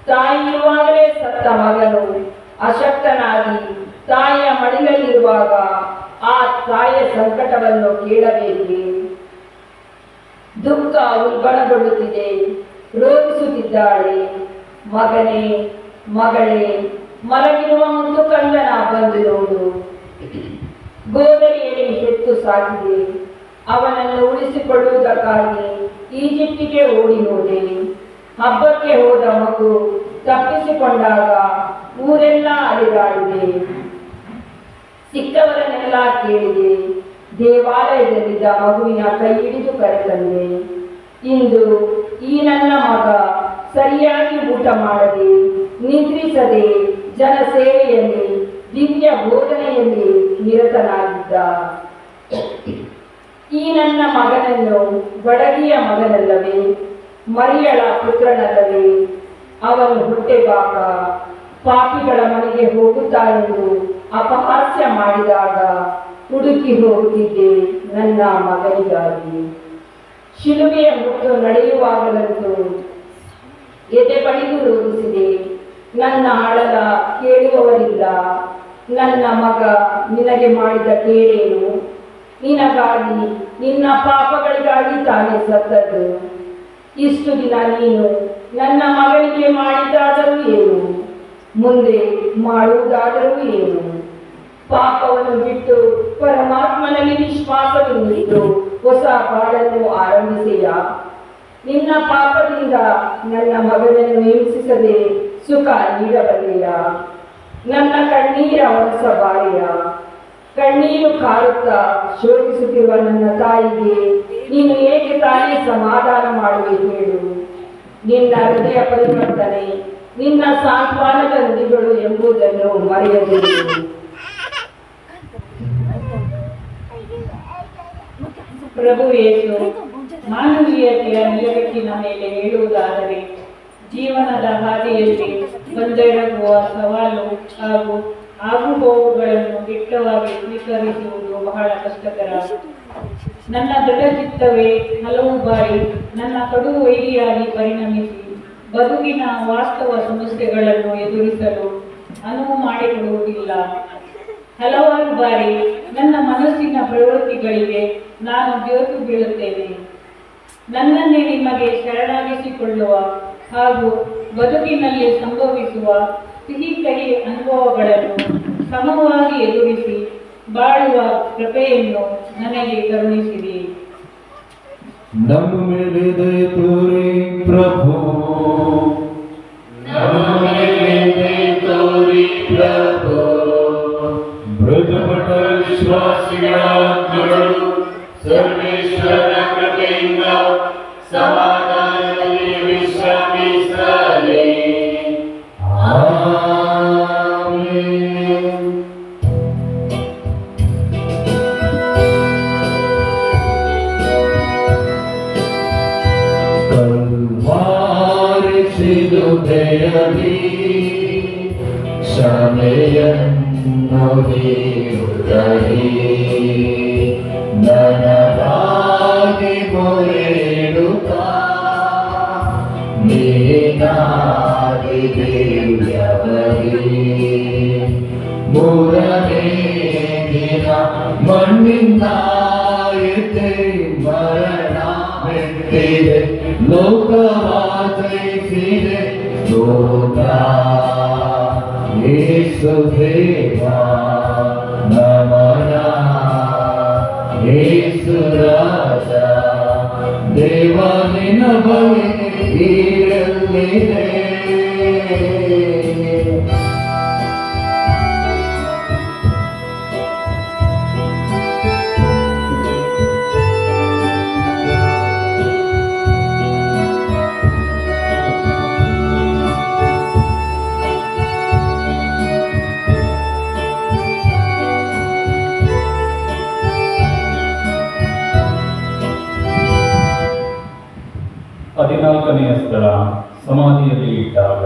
ತಾಯಿ ಇರುವಾಗಲೇ ಸತ್ತ ಮಗನು ಅಶಕ್ತನಾಗಿ ತಾಯಿಯ ಮಡಿಲಲ್ಲಿರುವಾಗ ಆ ತಾಯಿಯ ಸಂಕಟವನ್ನು ಕೇಳಬೇಕೆ? ದುಃಖ ಉಲ್ಬಣಗೊಳ್ಳುತ್ತಿದೆ, ರೋಗಿಸುತ್ತಿದ್ದಾಳೆ. ಮಗನೇ, ಮಗಳೇ, ಮಲಗಿರುವ ಒಂದು ಕಂದನ ಬಂದು ನೋಡು. ಗೋದರಿಯಲ್ಲಿ ಹೆತ್ತು ಸಾಗಿದೆ. ಅವನನ್ನು ಉಳಿಸಿಕೊಳ್ಳುವುದಕ್ಕಾಗಿ ಈಜಿಪ್ಟಿಗೆ ಓಡಿ ಹೋದೆ. ಹಬ್ಬಕ್ಕೆ ಹೋದ ಮಗು ತಪ್ಪಿಸಿಕೊಂಡಾಗ ಊರೆಲ್ಲ ಅಲೆದಾಡಿದೆ. ಸಿಕ್ಕವರನ್ನೆಲ್ಲ ಕೇಳಿದೆ. ದೇವಾಲಯದಲ್ಲಿದ್ದ ಮಗುವಿನ ಕೈ ಹಿಡಿದು ಕರೆತಂದೆ. ಇಂದು ಈ ನನ್ನ ಮಗ ಸರಿಯಾಗಿ ಊಟ ಮಾಡದೆ, ನಿದ್ರಿಸದೆ, ಜನಸೇವೆಯಲ್ಲಿ, ದಿವ್ಯ ಬೋಧನೆಯಲ್ಲಿ ನಿರತನಾಗಿದ್ದ. ಈ ನನ್ನ ಮಗನನ್ನು ಬಡಗಿಯ ಮಗನಲ್ಲವೇ, ಮರಿಯಳ ಪುತ್ರನಲ್ಲವೇ? ಅವನು ಹುಟ್ಟೆಬಾಕ ಪಾಪಿಗಳ ಮನೆಗೆ ಹೋಗುತ್ತಾನೆಂದು ಅಪಹಾಸ್ಯ ಮಾಡಿದಾಗ ಹುಡುಕಿ ಹೋಗುತ್ತಿದ್ದೆ ನನ್ನ ಮಗನಿಗಾಗಿ. ಶಿಲುಬೆಯ ಮುಟ್ಟು ನಡೆಯುವಾಗಲಂತೂ ಎದೆ ಬಡಿದು ರೋಗಿಸಿದೆ. ನನ್ನ ಅಳಲ ಕೇಳುವವರಿಲ್ಲ. ನನ್ನ ಮಗ ನಿನಗೆ ಮಾಡಿದ ಕೇಳೇನು? ನಿನಗಾಗಿ, ನಿನ್ನ ಪಾಪಗಳಿಗಾಗಿ ತಾನೇ ಸತ್ತದ್ದು. ಇಷ್ಟು ದಿನ ನೀನು ನನ್ನ ಮಗನಿಗೆ ಮಾಡಿದ್ದಾದರೂ ಏನು, ಮುಂದೆ ಮಾಡುವುದಾದರೂ ಏನು? ಪಾಪವನ್ನು ಬಿಟ್ಟು ಪರಮಾತ್ಮನಲ್ಲಿ ವಿಶ್ವಾಸವಿಟ್ಟು ಹೊಸ ಬಾಳನ್ನು ಆರಂಭಿಸೆಯ? ನಿನ್ನ ಪಾಪದಿಂದ ನನ್ನ ಮಗನನ್ನು ಹಿಂಸಿಸದೆ ಸುಖ ನೀಡಬಲ್ಲೆಯ? ನನ್ನ ಕಣ್ಣೀರ ಒರೆಸಬಾರೆಯ? ಕಣ್ಣೀರು ಕಾರುತ್ತಾ ಶೋಕಿಸುತ್ತಿರುವ ನನ್ನ ತಾಯಿಗೆ ನೀನು ಏಕೆ ತಾನೇ ಸಮಾಧಾನ ಮಾಡುವೆ ಹೇಳು? ನಿನ್ನ ಹೃದಯ ಪರಿವರ್ತನೆ, ನಿನ್ನ ಸಾಂತ್ವನದ ನುಡಿಗಳು ಎಂಬುದನ್ನು ಮರೆಯದಿರು. ಪ್ರಭು ಯೇಸು ಮಾನವೀಯತೆಯ ನಿಲುಗಟ್ಟಿನ ಮೇಲೆ ಹೇಳುವುದಾದರೆ, ಜೀವನದ ಹಾದಿಯಲ್ಲಿ ಬಂದೆರಗುವ ಸವಾಲು ಹಾಗೂ ಆಗುಹೋಗುಗಳನ್ನು ದಿಟ್ಟವಾಗಿ ಸ್ವೀಕರಿಸುವುದು ಬಹಳ ಕಷ್ಟಕರ. ನನ್ನ ದೃಢಚಿತ್ತವೇ ಹಲವು ಬಾರಿ ನನ್ನ ಕಡು ವೈರಿಯಾಗಿ ಪರಿಣಮಿಸಿ ಬದುಕಿನ ವಾಸ್ತವ ಸಮಸ್ಯೆಗಳನ್ನು ಎದುರಿಸಲು ಅನುವು ಮಾಡಿಕೊಡುವುದಿಲ್ಲ. ಹಲವಾರು ಬಾರಿ ನನ್ನ ಮನಸ್ಸಿನ ಪ್ರವೃತ್ತಿಗಳಿಗೆ ನಾನು ಬೆವತು ಬೀಳುತ್ತೇನೆ. ನನ್ನನ್ನೇ ನಿಮಗೆ ಶರಣಾಗಿಸಿಕೊಳ್ಳುವ ಹಾಗೂ ಬದುಕಿನಲ್ಲಿ ಸಂಭವಿಸುವ ಸಿಹಿ ಕಹಿ ಅನುಭವಗಳನ್ನು ಸಮವಾಗಿ ಎದುರಿಸಿ ಬಾಳುವ ಕೃಪೆಯನ್ನು ನನಗೆ ಕರುಣಿಸಿರಿ. ನಮ್ಮ ಮೇಲೆ ದಯೆ ತೋರಿ ಪ್ರಭು, ನಮ್ಮ ಮೇಲೆ ದಯೆ ತೋರಿ ಪ್ರಭು. ಮೃತಪಟ್ಟ ವಿಶ್ವಾಸಿಗಳ ಆತ್ಮಗಳು ಸರ್ವೇಶ್ವರನ ಕೃಪೆಯಿಂದ ಸಮಾಧಾನದಲ್ಲಿ ವಿಶ್ರಮಿಸಲಿ. ಶಿಲುಬೆಯಲ್ಲಿ ಕ್ಷಮೆಯನ್ನು ನೀಡುತ್ತಲೇ ನನಗಾಗಿ ಮೊರೆಯಿಡುತ್ತಾ ನೀನಾಗಿ ದೇವ್ಯವರೇ ಮೂರನೇ ದಿನ ಮಣ್ಣಿಂದ ಎದ್ದೆ ಮರಣ ಮೆಟ್ಟಿದೆ ಲೋಕವ ಜಯಿಸಿದೆ ಸ್ತೋತ್ರ ಯೇಸು ದೇವ ನಮನ ಯೇಸು ರಾಜ ದೇವ ನಿನ್ನ ಬಗೆ ಇರಲಿದೆ. ಹದಿನಾಲ್ಕನೆಯ ಸ್ಥಳ ಸಮಾಧಿಯಲ್ಲಿ ಇಟ್ಟಾಗ.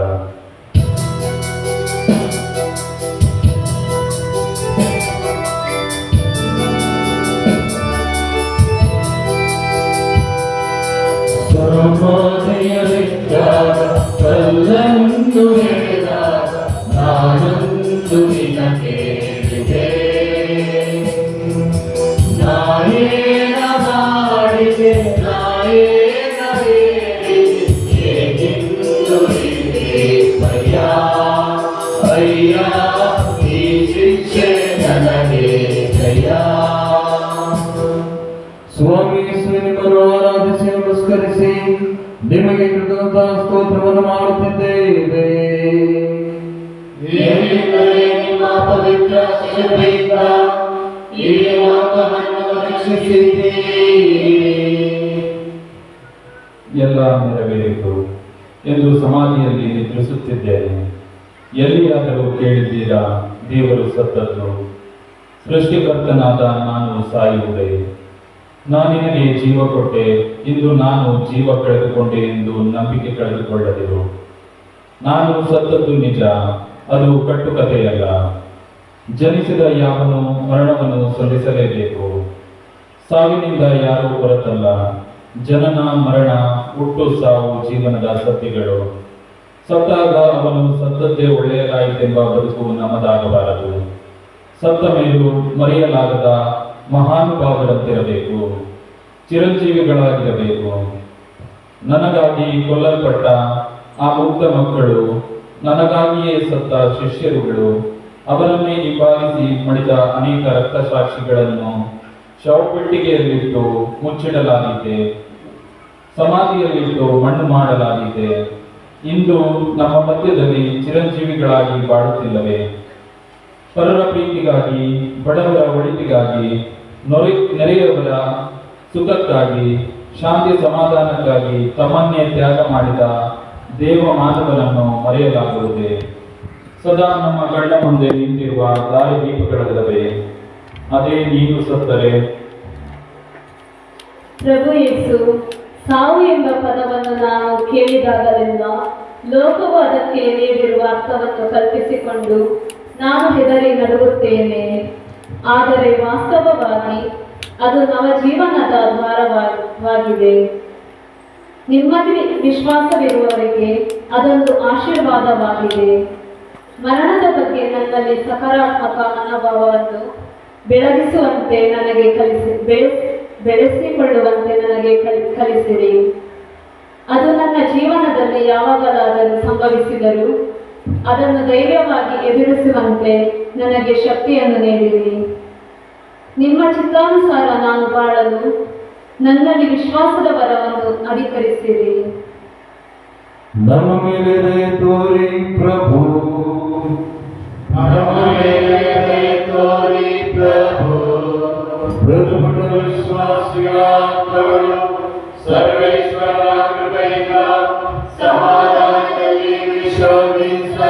ಸಮಾಧಿಯಲ್ಲಿಟ್ಟಾಗ ಕಲ್ಲನ್ನು ಹೇಳಿದಾಗ ನಾನೊಂದು ನಿನ್ನ ಕೇಳಿದೆ ನಾಯೇನ ಮಾಡಿದೆ ನಾಯೇನ ಅಯ್ಯ ಈ ಶಿಕ್ಷೆ ನನಗೆ ಜಯ. ಸ್ವಾಮಿ ನಿಮ್ಮನ್ನು ಆರಾಧಿಸಿ ನಮಸ್ಕರಿಸಿ ನಿಮಗೆ ಕೃತಜ್ಞತಾ ಸ್ತೋತ್ರವನ್ನು ಮಾಡುತ್ತಿದ್ದೇವೆ. ನಿಮ್ಮ ಪವಿತ್ರ ಶಿಲುಬೆಯಿಂದ ಈ ಲೋಕವನ್ನು ರಕ್ಷಿಸಿದ್ದೀರಿ. ಎಲ್ಲ ನೆರವೇರಿತು ಎಂದು ಸಮಾಧಿಯಲ್ಲಿ ನಿದ್ರಿಸುತ್ತಿದ್ದೇನೆ. ಎಲ್ಲಿಯಾದರೂ ಕೇಳಿದ್ದೀರಾ ದೇವರು ಸತ್ತದ್ದು? ಸೃಷ್ಟಿಕರ್ತನಾದ ನಾನು ಸಾಯುವುದೇ? ನಾನಿನಗೆ ಜೀವ ಕೊಟ್ಟೆ, ಇಂದು ನಾನು ಜೀವ ಕಳೆದುಕೊಂಡೆ ಎಂದು ನಂಬಿಕೆ ಕಳೆದುಕೊಳ್ಳದಿರು. ನಾನು ಸತ್ತದ್ದು ನಿಜ, ಅದು ಕಟ್ಟುಕತೆಯಲ್ಲ. ಜನಿಸಿದ ಯಾವನು ಮರಣವನ್ನು ಸಲ್ಲಿಸಲೇಬೇಕು. ಸಾವಿನಿಂದ ಯಾರೂ ಹೊರತಲ್ಲ. ಜನನ ಮರಣ ಹುಟ್ಟು ಸಾವು ಜೀವನದ ಸತ್ಯಗಳು. ಸತ್ತಾಗ ಅವನು ಸತ್ತದ್ದೇ ಒಳ್ಳೆಯದಾಯಿತೆಂಬ ಬದುಕು ನಮ್ಮದಾಗಬಾರದು. ಸತ್ತ ಮೇಲೂ ಮರೆಯಲಾಗದ ಮಹಾನುಭಾವರಂತಿರಬೇಕು, ಚಿರಂಜೀವಿಗಳಾಗಿರಬೇಕು. ನನಗಾಗಿ ಕೊಲ್ಲಲ್ಪಟ್ಟ ಆ ಮುಗ್ಧ ಮಕ್ಕಳು, ನನಗಾಗಿಯೇ ಸತ್ತ ಶಿಷ್ಯರುಗಳು, ಅವರನ್ನೇ ನಿಭಾಯಿಸಿ ಮಡಿದ ಅನೇಕ ರಕ್ತಸಾಕ್ಷಿಗಳನ್ನು ಶವಪೆಟ್ಟಿಗೆಯಲ್ಲಿಟ್ಟು ಮುಚ್ಚಿಡಲಾಗಿದೆ, ಸಮಾಧಿಯಲ್ಲಿಟ್ಟು ಮಣ್ಣು ಮಾಡಲಾಗಿದೆ. ಇಂದು ನಮ್ಮ ಮಧ್ಯದಲ್ಲಿ ಚಿರಂಜೀವಿಗಳಾಗಿ ಬಾಳುತ್ತಿಲ್ಲವೇ? ಪರರ ಪ್ರೀತಿಗಾಗಿ, ಬಡವರ ಒಳಿತಿಗಾಗಿ, ನೆರೆಯವರ ಸುಖಕ್ಕಾಗಿ, ಶಾಂತಿ ಸಮಾಧಾನಕ್ಕಾಗಿ ತಮ್ಮನ್ನೇ ತ್ಯಾಗ ಮಾಡಿದ ದೇವ ಮಾನವನನ್ನು ಮರೆಯಲಾಗುವುದೇ? ಸದಾ ನಮ್ಮ ಕಣ್ಣ ಮುಂದೆ ನಿಂತಿರುವ ದಾರಿ ದೀಪಗಳಲ್ಲವೇ? ಅದೇ ನೀನು ಸತ್ತರೆ. ಪ್ರಭು ಯೇಸು, ಸಾವು ಎಂಬ ಪದವನ್ನು ನಾನು ಕೇಳಿದಾಗಲೆಲ್ಲ ಲೋಕವು ಅದಕ್ಕೆ ನೀಡಿರುವ ಅರ್ಥವನ್ನು ಕಲ್ಪಿಸಿಕೊಂಡು ನಾನು ಹೆದರಿ ನಡುಗುತ್ತೇನೆ. ಆದರೆ ವಾಸ್ತವವಾಗಿ ಅದು ನವಜೀವನದ ದ್ವಾರವಾಗಿದೆ. ನಿಮ್ಮಲ್ಲಿ ವಿಶ್ವಾಸವಿರುವವರಿಗೆ ಅದೊಂದು ಆಶೀರ್ವಾದವಾಗಿದೆ. ಮರಣದ ಬಗ್ಗೆ ನನ್ನಲ್ಲಿ ಸಕಾರಾತ್ಮಕ ಮನೋಭಾವವನ್ನು ಬೆಳಗಿಸುವಂತೆ ನನಗೆ ಬೆಳೆಸಿಕೊಳ್ಳುವಂತೆ ನನಗೆ ಕಲಿಸಿರಿ. ಅದು ನನ್ನ ಜೀವನದಲ್ಲಿ ಯಾವಾಗಲಾದರೂ ಸಂಭವಿಸಿದರೂ ಅದನ್ನು ಧೈರ್ಯವಾಗಿ ಎದುರಿಸುವಂತೆ ನನಗೆ ಶಕ್ತಿಯನ್ನು ನೀಡಿರಿ. ನಿಮ್ಮ ಚಿತ್ತಾನುಸಾರ ನಾನು ಬಾಳಲು ನನ್ನಲ್ಲಿ ವಿಶ್ವಾಸದ ವರವನ್ನು ಅಧಿಕರಿಸಿರಿ. ನಮ್ಮ ಮೇಲೆ ದಯೆ ತೋರಿ ಪ್ರಭು, ನಮ್ಮ ಮೇಲೆ ದಯೆ ತೋರಿ ಪ್ರಭು. ಪ್ರಥಮ ವಿಶ್ವಾಸಿಗಳ ಸರ್ವೇಶ್ವರ ಕೃಪೆಯಿಂದ ಸಮಾಧಾನದಲ್ಲಿ ವಿಶ್ರಮಿಸ